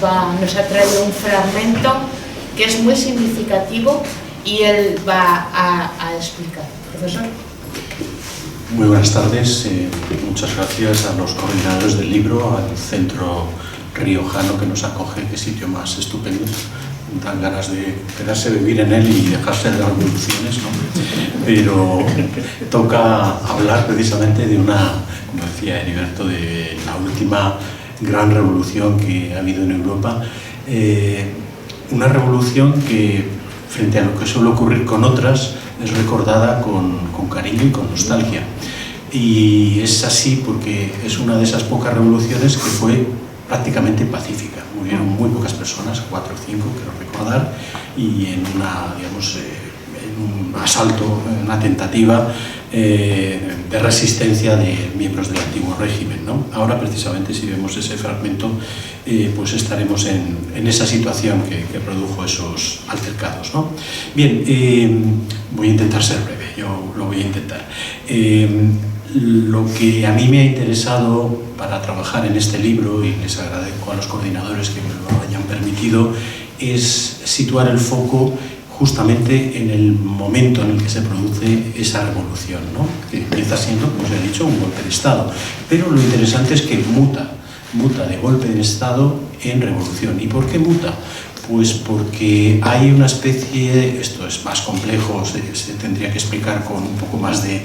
ha traído un fragmento que es muy significativo y él va a explicar. Profesor. Muy buenas tardes, muchas gracias a los coordinadores del libro, al Centro Riojano que nos acoge, qué sitio más estupendo. Dan ganas de quedarse vivir en él y dejarse de las revoluciones, ¿no? Pero toca hablar precisamente de una, como decía Heriberto, de la última gran revolución que ha habido en Europa, una revolución que, frente a lo que suele ocurrir con otras, es recordada con cariño y con nostalgia. Y es así porque es una de esas pocas revoluciones que fue prácticamente pacífica. Murieron muy pocas personas, 4 o 5, creo recordar, y en un asalto, en una tentativa de resistencia de miembros del antiguo régimen, ¿no? Ahora, precisamente, si vemos ese fragmento, pues estaremos en esa situación que produjo esos altercados, ¿no? Bien, voy a intentar ser breve, yo lo voy a intentar. Lo que a mí me ha interesado para trabajar en este libro, y les agradezco a los coordinadores que me lo hayan permitido, es situar el foco justamente en el momento en el que se produce esa revolución, ¿no? Que empieza siendo, como os he dicho, un golpe de Estado. Pero lo interesante es que muta de golpe de Estado en revolución. ¿Y por qué muta? Pues porque hay una especie, esto es más complejo, se tendría que explicar con un poco más de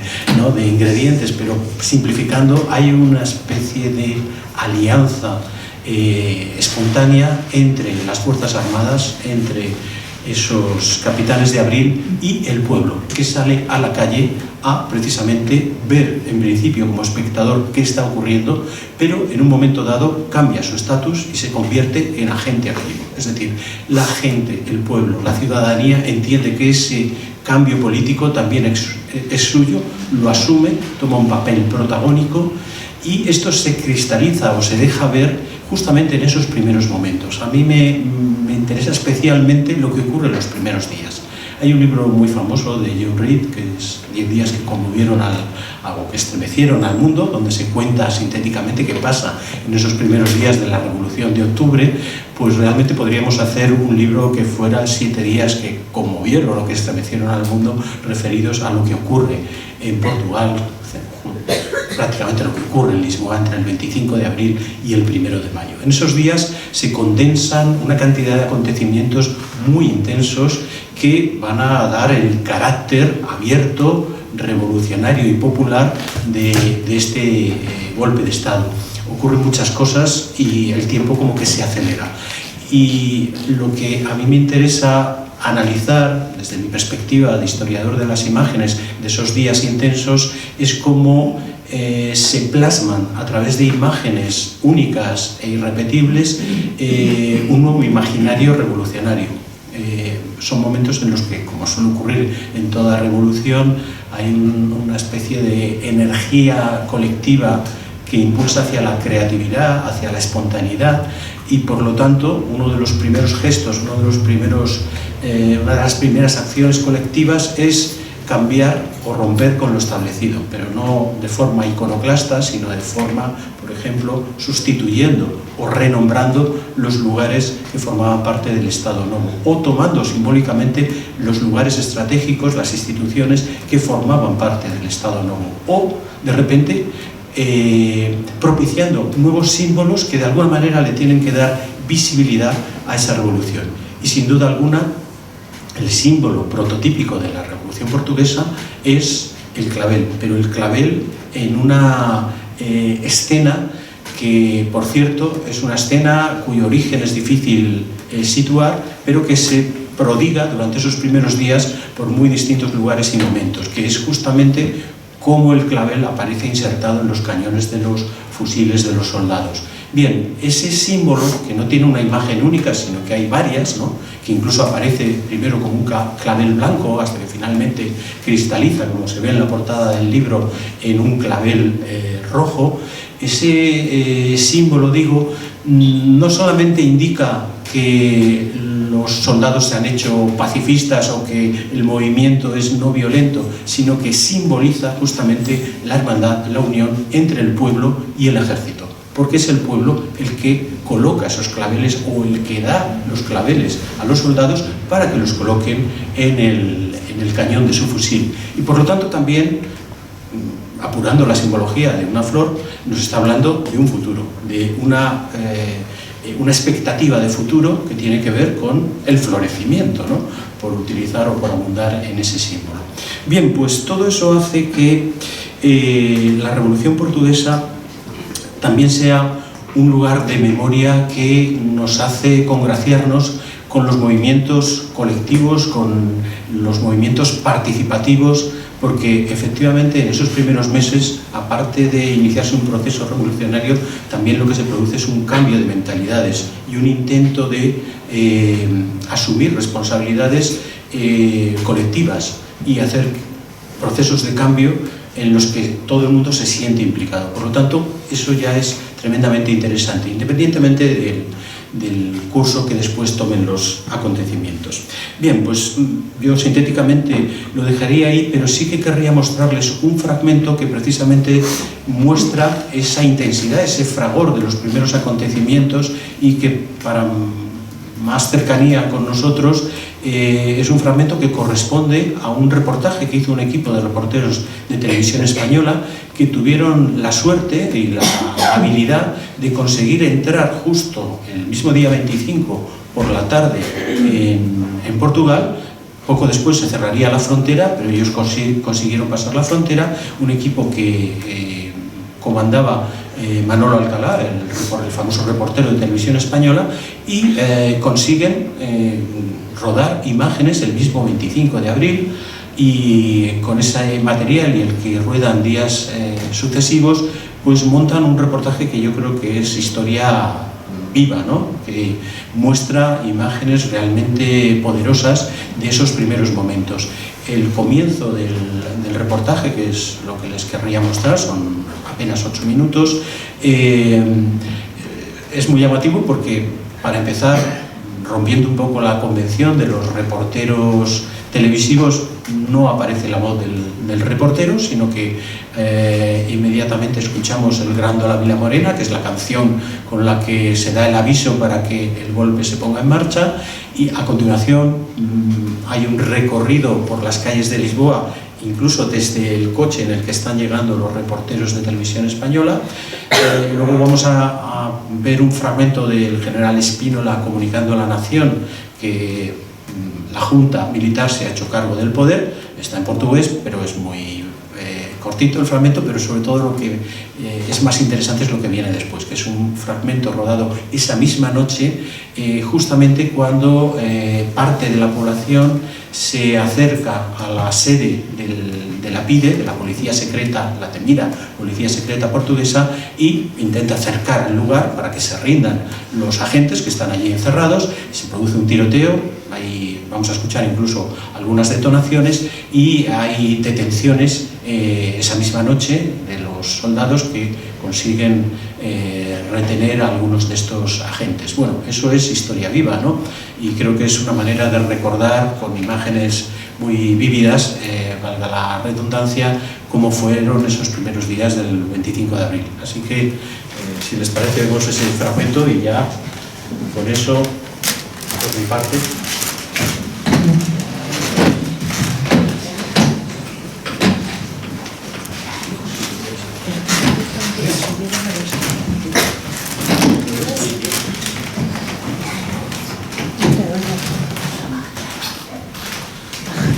ingredientes, pero simplificando, hay una especie de alianza espontánea entre las Fuerzas Armadas, entre esos capitanes de abril y el pueblo, que sale a la calle a precisamente ver, en principio como espectador, qué está ocurriendo, pero en un momento dado cambia su estatus y se convierte en agente activo. Es decir, la gente, el pueblo, la ciudadanía entiende que ese cambio político también es suyo, lo asume, toma un papel protagónico, y esto se cristaliza o se deja ver justamente en esos primeros momentos. A mí me interesa especialmente lo que ocurre en los primeros días. Hay un libro muy famoso de John Reed, que es 10 días que conmovieron o que estremecieron al mundo, donde se cuenta sintéticamente qué pasa en esos primeros días de la Revolución de Octubre. Pues realmente podríamos hacer un libro que fuera 7 días que conmovieron o que estremecieron al mundo, referidos a lo que ocurre en Portugal, prácticamente lo que ocurre en Lisboa entre el 25 de abril y el 1 de mayo. En esos días se condensan una cantidad de acontecimientos muy intensos que van a dar el carácter abierto, revolucionario y popular de este golpe de Estado. Ocurren muchas cosas y el tiempo como que se acelera. Y lo que a mí me interesa analizar, desde mi perspectiva de historiador de las imágenes, de esos días intensos, es cómo se plasman a través de imágenes únicas e irrepetibles un nuevo imaginario revolucionario. son momentos en los que, como suele ocurrir en toda revolución, hay una especie de energía colectiva que impulsa hacia la creatividad, hacia la espontaneidad, y por lo tanto uno de los primeros gestos, una de las primeras acciones colectivas es cambiar o romper con lo establecido, pero no de forma iconoclasta, sino de forma, por ejemplo, sustituyendo o renombrando los lugares que formaban parte del Estado Novo, o tomando simbólicamente los lugares estratégicos, las instituciones que formaban parte del Estado Novo, o de repente propiciando nuevos símbolos que de alguna manera le tienen que dar visibilidad a esa revolución. Y sin duda alguna, el símbolo prototípico de la Revolución Portuguesa es el clavel, pero el clavel en una escena que, por cierto, es una escena cuyo origen es difícil situar, pero que se prodiga durante esos primeros días por muy distintos lugares y momentos, que es justamente cómo el clavel aparece insertado en los cañones de los fusiles de los soldados. Bien, ese símbolo, que no tiene una imagen única, sino que hay varias, ¿no?, que incluso aparece primero como un clavel blanco, hasta que finalmente cristaliza, como se ve en la portada del libro, en un clavel rojo. Ese símbolo, digo, no solamente indica que los soldados se han hecho pacifistas o que el movimiento es no violento, sino que simboliza justamente la hermandad, la unión entre el pueblo y el ejército, porque es el pueblo el que coloca esos claveles o el que da los claveles a los soldados para que los coloquen en el cañón de su fusil. Y por lo tanto también, apurando la simbología de una flor, nos está hablando de un futuro, de una expectativa de futuro que tiene que ver con el florecimiento, ¿no?, por utilizar o por abundar en ese símbolo. Bien, pues todo eso hace que la Revolución Portuguesa también sea un lugar de memoria que nos hace congraciarnos con los movimientos colectivos, con los movimientos participativos, porque efectivamente en esos primeros meses, aparte de iniciarse un proceso revolucionario, también lo que se produce es un cambio de mentalidades y un intento de asumir responsabilidades colectivas y hacer procesos de cambio en los que todo el mundo se siente implicado. Por lo tanto, eso ya es tremendamente interesante, independientemente del curso que después tomen los acontecimientos. Bien, pues yo sintéticamente lo dejaría ahí, pero sí que querría mostrarles un fragmento que precisamente muestra esa intensidad, ese fragor de los primeros acontecimientos, y que para más cercanía con nosotros es un fragmento que corresponde a un reportaje que hizo un equipo de reporteros de Televisión Española, que tuvieron la suerte y la habilidad de conseguir entrar justo el mismo día 25 por la tarde en Portugal. Poco después se cerraría la frontera, pero ellos consiguieron pasar la frontera. Un equipo que comandaba Manolo Alcalá, el famoso reportero de Televisión Española, y consiguen rodar imágenes el mismo 25 de abril, y con ese material y el que ruedan días sucesivos, pues montan un reportaje que yo creo que es historia viva, ¿no?, que muestra imágenes realmente poderosas de esos primeros momentos. El comienzo del reportaje, que es lo que les querría mostrar, son apenas 8 minutos, es muy llamativo porque, para empezar, rompiendo un poco la convención de los reporteros televisivos, no aparece la voz del reportero, sino que inmediatamente escuchamos el Grando la Vila Morena, que es la canción con la que se da el aviso para que el golpe se ponga en marcha, y a continuación hay un recorrido por las calles de Lisboa, incluso desde el coche en el que están llegando los reporteros de Televisión Española. Luego vamos a ver un fragmento del general Espínola comunicando a la Nación que la Junta Militar se ha hecho cargo del poder. Está en portugués, pero es muy cortito el fragmento, pero sobre todo lo que es más interesante es lo que viene después, que es un fragmento rodado esa misma noche, justamente cuando parte de la población se acerca a la sede la PIDE, de la Policía Secreta, la temida Policía Secreta portuguesa, y intenta acercar el lugar para que se rindan los agentes que están allí encerrados. Se produce un tiroteo, ahí vamos a escuchar incluso algunas detonaciones, y hay detenciones esa misma noche de los soldados que consiguen retener a algunos de estos agentes. Bueno, eso es historia viva, ¿no? Y creo que es una manera de recordar con imágenes muy vívidas, valga la redundancia, cómo fueron esos primeros días del 25 de abril. Así que, si les parece, vemos ese fragmento y ya con eso, por mi parte.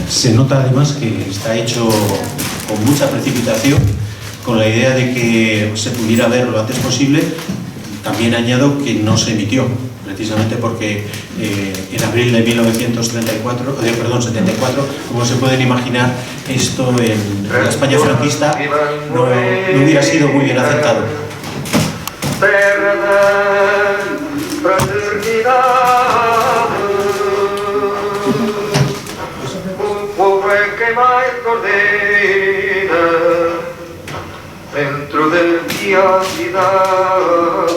Se nota además que está hecho con mucha precipitación, con la idea de que se pudiera ver lo antes posible. También añado que no se emitió, precisamente porque en abril de 74, como se pueden imaginar, esto en la España franquista no hubiera sido muy bien aceptado. Mais coordena dentro de ti a cidade,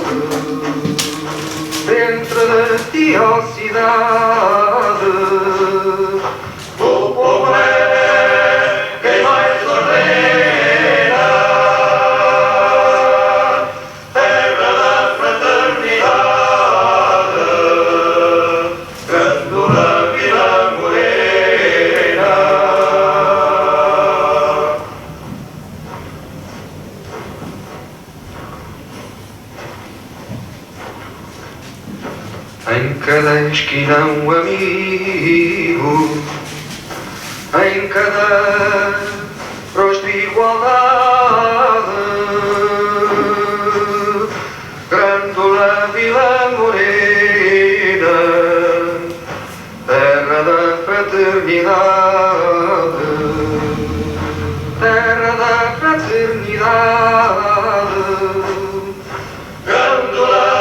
dentro de ti a cidade, o povo é quem mais ordena, terra da fraternidade, Grândola Vila Morena. Em cada esquina um amigo, em cada rosto igualdade, Grândola Vila Morena, terra da fraternidade, terra da fraternidade, Grândola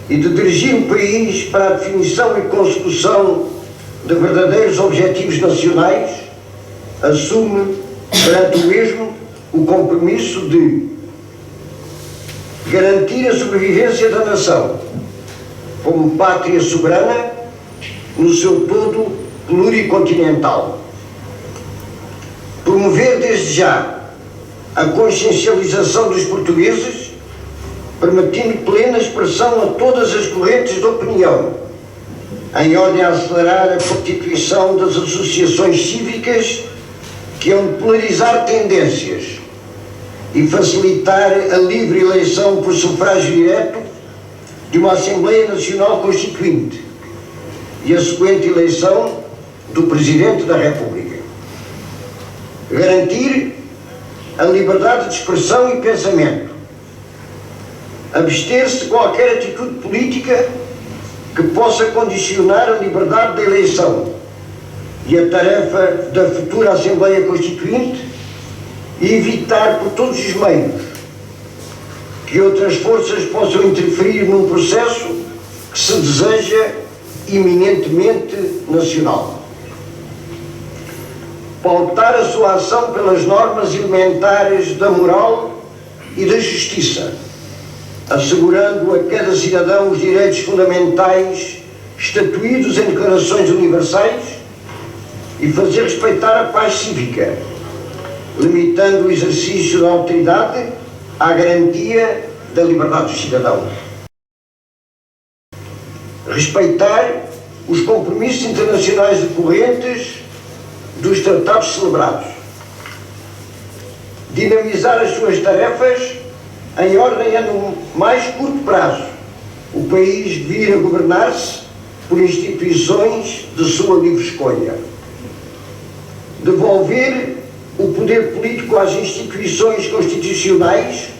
e de dirigir o país para a definição e consecução de verdadeiros objetivos nacionais, assume perante o mesmo o compromisso de garantir a sobrevivência da nação como pátria soberana no seu todo pluricontinental, promover desde já a consciencialização dos portugueses, permitindo plena expressão a todas as correntes de opinião, em ordem a acelerar a constituição das associações cívicas que hão de polarizar tendências e facilitar a livre eleição por sufrágio direto de uma Assembleia Nacional Constituinte e a seguinte eleição do Presidente da República. Garantir a liberdade de expressão e pensamento, abster-se de qualquer atitude política que possa condicionar a liberdade da eleição e a tarefa da futura Assembleia Constituinte e evitar por todos os meios que outras forças possam interferir num processo que se deseja eminentemente nacional. Pautar a sua ação pelas normas elementares da moral e da justiça, assegurando a cada cidadão os direitos fundamentais estatuídos em declarações universais e fazer respeitar a paz cívica, limitando o exercício da autoridade à garantia da liberdade dos cidadãos. respeitar os compromissos internacionais decorrentes dos tratados celebrados, dinamizar as suas tarefas em ordem a no mais curto prazo o país vir a governar-se por instituições de sua livre escolha, devolver o poder político às instituições constitucionais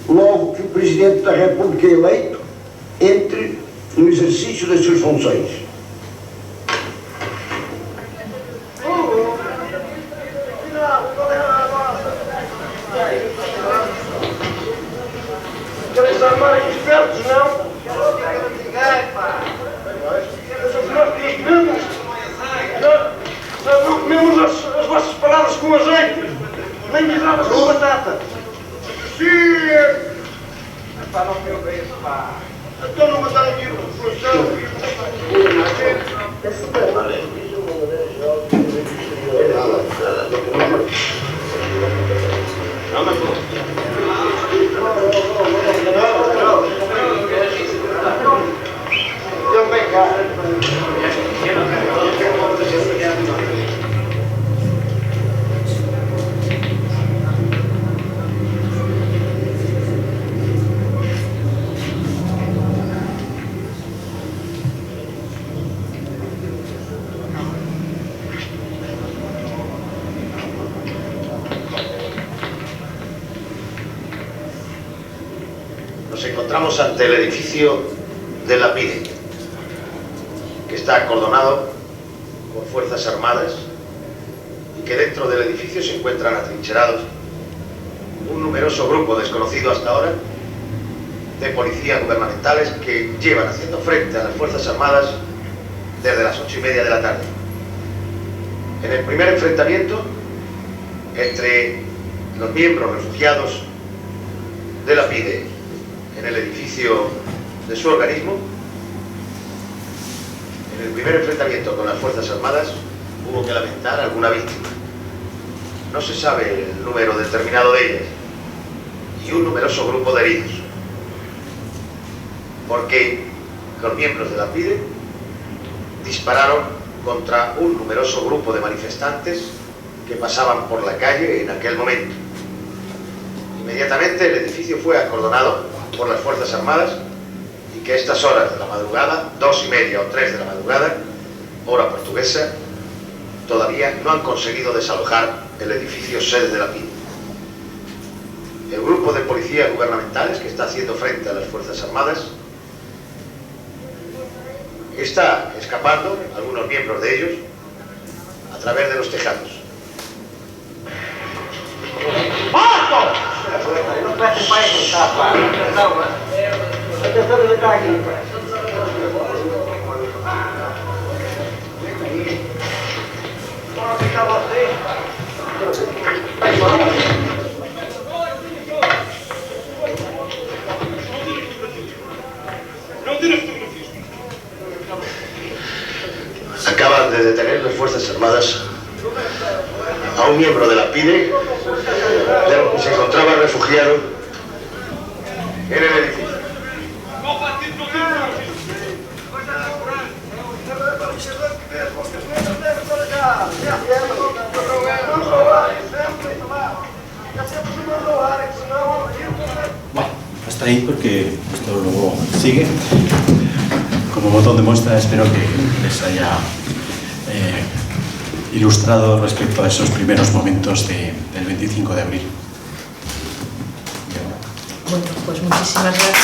logo que o Presidente da República eleito entre no exercício das suas funções. Querem estar mais espertos, não? Não comemos as vossas palavras com azeite, nem guisadas com batata. Sim! Pá, não meu bem, pá. Então não matar aqui o função. Nos encontramos ante el edificio de la PIDE, que está acordonado por fuerzas armadas y que dentro del edificio se encuentran atrincherados un numeroso grupo desconocido hasta ahora de policías gubernamentales que llevan haciendo frente a las fuerzas armadas desde las 8:30 de la tarde. En el primer enfrentamiento entre los miembros refugiados de la PIDE en el edificio de su organismo, en el primer enfrentamiento con las Fuerzas Armadas hubo que lamentar alguna víctima. No se sabe el número determinado de ellas y un numeroso grupo de heridos, porque los miembros de la PIDE dispararon contra un numeroso grupo de manifestantes que pasaban por la calle en aquel momento. Inmediatamente el edificio fue acordonado por las Fuerzas Armadas y que a estas horas de la madrugada, 2:30 o 3 de la madrugada, hora portuguesa, todavía no han conseguido desalojar el edificio sede de la PIDE. El grupo de policías gubernamentales que está haciendo frente a las Fuerzas Armadas está escapando, algunos miembros de ellos, a través de los tejados. Não peço para escutar, pá. Atenção de cá aqui, pá. Bora ficar vocês. Acaban de detener las Fuerzas Armadas a un miembro de la PIDE que se encontraba refugiado en el edificio. Bueno, hasta ahí porque esto luego sigue. Como botón de muestra espero que les haya ilustrado respecto a esos primeros momentos del 25 de abril. Bueno, pues muchísimas gracias.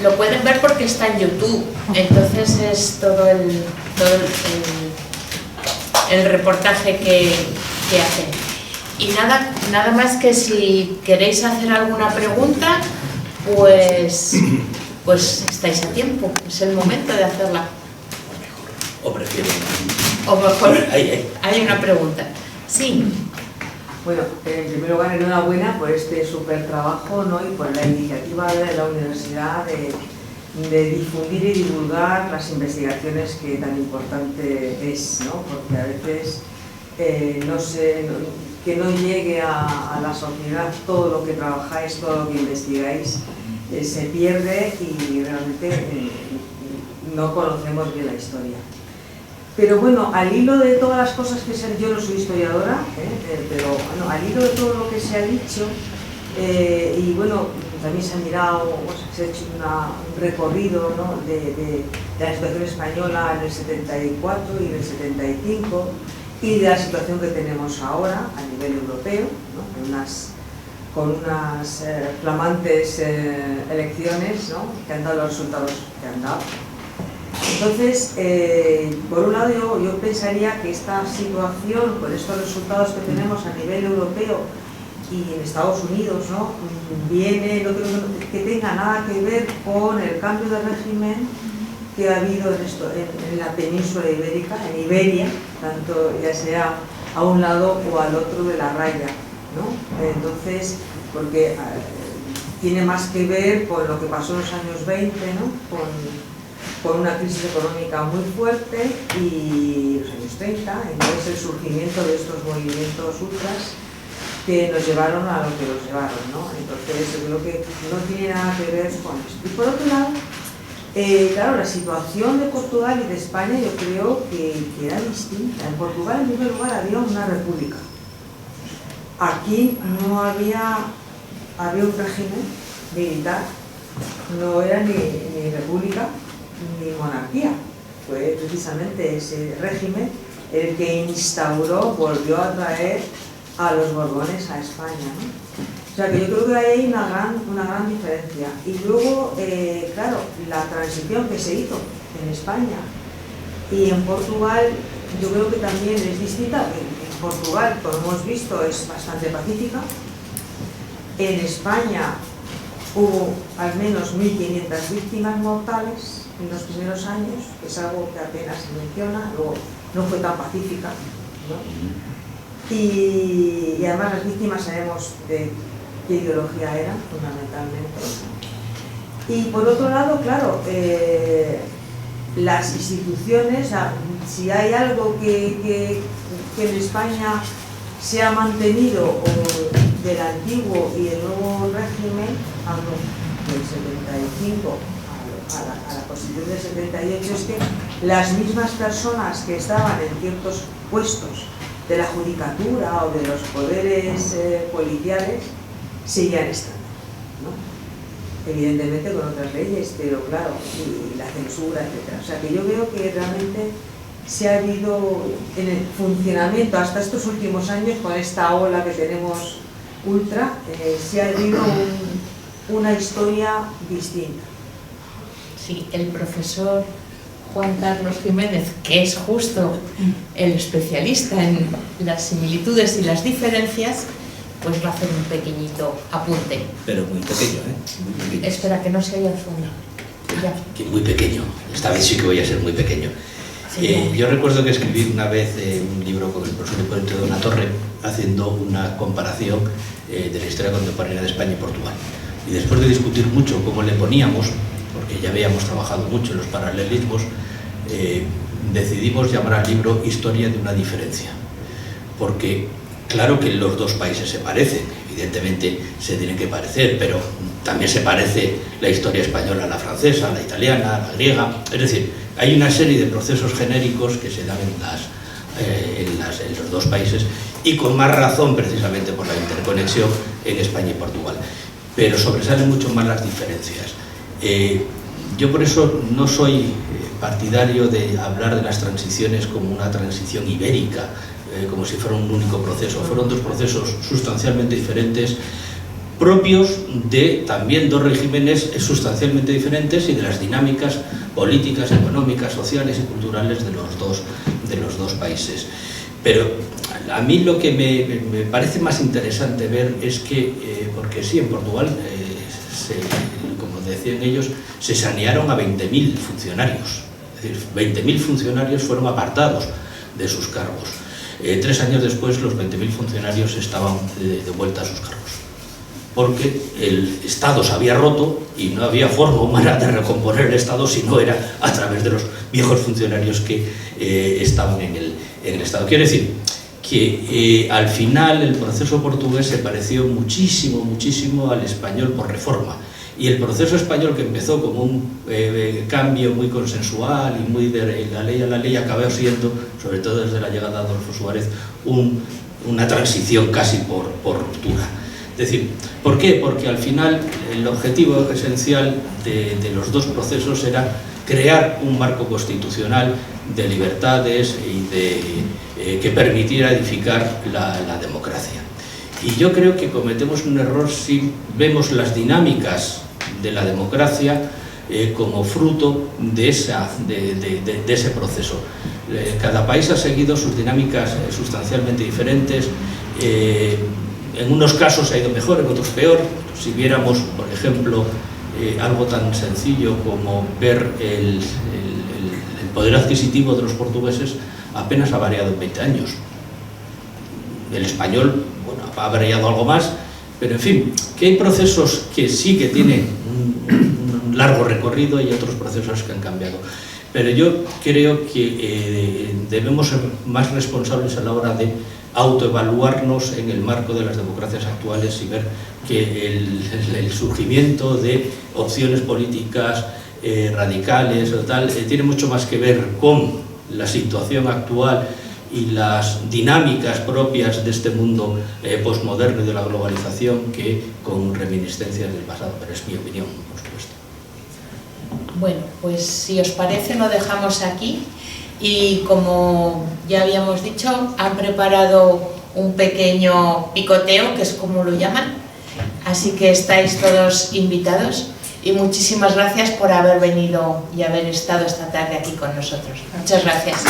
Lo pueden ver porque está en YouTube, entonces es todo el reportaje que hacen. Y nada más que si queréis hacer alguna pregunta, pues estáis a tiempo, es el momento de hacerla. O prefiero. O mejor, Hay una pregunta. Sí. Bueno, en primer lugar, enhorabuena por este súper trabajo, ¿no? Y por la iniciativa de la universidad de difundir y divulgar las investigaciones que tan importante es, ¿no? Porque a veces no sé, que no llegue a la sociedad todo lo que trabajáis, todo lo que investigáis, se pierde y realmente no conocemos bien la historia. Pero bueno, al hilo de todas las cosas que yo no soy historiadora, pero bueno, al hilo de todo lo que se ha dicho, y bueno, también se ha mirado, se ha hecho un recorrido, ¿no?, de la situación española en el 74 y en el 75 y de la situación que tenemos ahora a nivel europeo, ¿no?, con unas flamantes elecciones, ¿no?, que han dado los resultados que han dado. Entonces, por un lado yo pensaría que esta situación, con estos resultados que tenemos a nivel europeo y en Estados Unidos, ¿no?, viene, no creo que tenga nada que ver con el cambio de régimen que ha habido en la península ibérica, en Iberia, tanto ya sea a un lado o al otro de la raya, ¿no? Entonces, porque tiene más que ver con lo que pasó en los años 20, ¿no?, con una crisis económica muy fuerte, y los años 30, entonces el surgimiento de estos movimientos ultras que nos llevaron a lo que nos llevaron, ¿no? Entonces yo creo que no tiene nada que ver con esto. Y por otro lado, claro, la situación de Portugal y de España yo creo que era distinta. En Portugal, en primer lugar, había una república. Aquí no había un régimen militar, no era ni república ni monarquía. Fue precisamente ese régimen el que volvió a traer a los Borbones a España, ¿no? O sea que yo creo que ahí hay una gran diferencia. Y luego, claro, la transición que se hizo en España y en Portugal, yo creo que también es distinta. En Portugal, como hemos visto, es bastante pacífica. En España hubo al menos 1.500 víctimas mortales en los primeros años, que es algo que apenas se menciona. Luego no fue tan pacífica, ¿no? Y además las víctimas sabemos de qué ideología eran, fundamentalmente. Y por otro lado, claro, las instituciones, si hay algo que en España se ha mantenido del antiguo y el nuevo régimen, hablo del 75 a la Constitución del 78, es que las mismas personas que estaban en ciertos puestos de la judicatura o de los poderes policiales seguían estando, ¿no? Evidentemente con otras leyes, pero claro, y la censura, etc. O sea que yo veo que realmente se ha habido en el funcionamiento hasta estos últimos años, con esta ola que tenemos ultra, se ha habido una historia distinta. Sí, el profesor Juan Carlos Jiménez, que es justo el especialista en las similitudes y las diferencias, pues va a hacer un pequeñito apunte. Pero muy pequeño, ¿eh? Muy pequeño. Espera, que no se haya fondo. Ya. Que muy pequeño. Esta vez sí que voy a ser muy pequeño. Sí, yo recuerdo que escribí una vez un libro con el profesor Hipólito de la Torre, haciendo una comparación de la historia contemporánea de España y Portugal. Y después de discutir mucho cómo le poníamos, porque ya habíamos trabajado mucho en los paralelismos, decidimos llamar al libro Historia de una diferencia. Porque claro que los dos países se parecen, evidentemente se tienen que parecer, pero también se parece la historia española a la francesa, a la italiana, a la griega. Es decir, hay una serie de procesos genéricos que se dan en los dos países, y con más razón precisamente por la interconexión en España y Portugal. Pero sobresalen mucho más las diferencias. Yo por eso no soy partidario de hablar de las transiciones como una transición ibérica, como si fuera un único proceso. Fueron dos procesos sustancialmente diferentes, propios de también dos regímenes sustancialmente diferentes y de las dinámicas políticas, económicas, sociales y culturales de los dos países. Pero a mí lo que me parece más interesante ver es que, porque sí, en Portugal, como decían ellos, se sanearon a 20.000 funcionarios. Es decir, 20.000 funcionarios fueron apartados de sus cargos. 3 años después, los 20.000 funcionarios estaban de vuelta a sus cargos, porque el Estado se había roto y no había forma humana de recomponer el Estado si no era a través de los viejos funcionarios que estaban en el Estado. Quiero decir que al final el proceso portugués se pareció muchísimo al español por reforma. Y el proceso español, que empezó como un cambio muy consensual y muy de la ley a la ley, acabó siendo, sobre todo desde la llegada de Adolfo Suárez, una transición casi por ruptura. Es decir, ¿por qué? Porque al final el objetivo esencial de los dos procesos era crear un marco constitucional de libertades y que permitiera edificar la democracia. Y yo creo que cometemos un error si vemos las dinámicas de la democracia como fruto de ese proceso. Cada país ha seguido sus dinámicas sustancialmente diferentes. En unos casos ha ido mejor, en otros peor. Si viéramos, por ejemplo, algo tan sencillo como ver el poder adquisitivo de los portugueses, apenas ha variado en 20 años. El español, bueno, ha variado algo más, pero en fin, que hay procesos que sí que tienen un largo recorrido y otros procesos que han cambiado. Pero yo creo que debemos ser más responsables a la hora de autoevaluarnos en el marco de las democracias actuales y ver que el surgimiento de opciones políticas radicales o tal tiene mucho más que ver con la situación actual y las dinámicas propias de este mundo posmoderno y de la globalización que con reminiscencias del pasado, pero es mi opinión, por supuesto. Bueno, pues si os parece lo dejamos aquí y como ya habíamos dicho, han preparado un pequeño picoteo, que es como lo llaman, así que estáis todos invitados y muchísimas gracias por haber venido y haber estado esta tarde aquí con nosotros. Muchas gracias.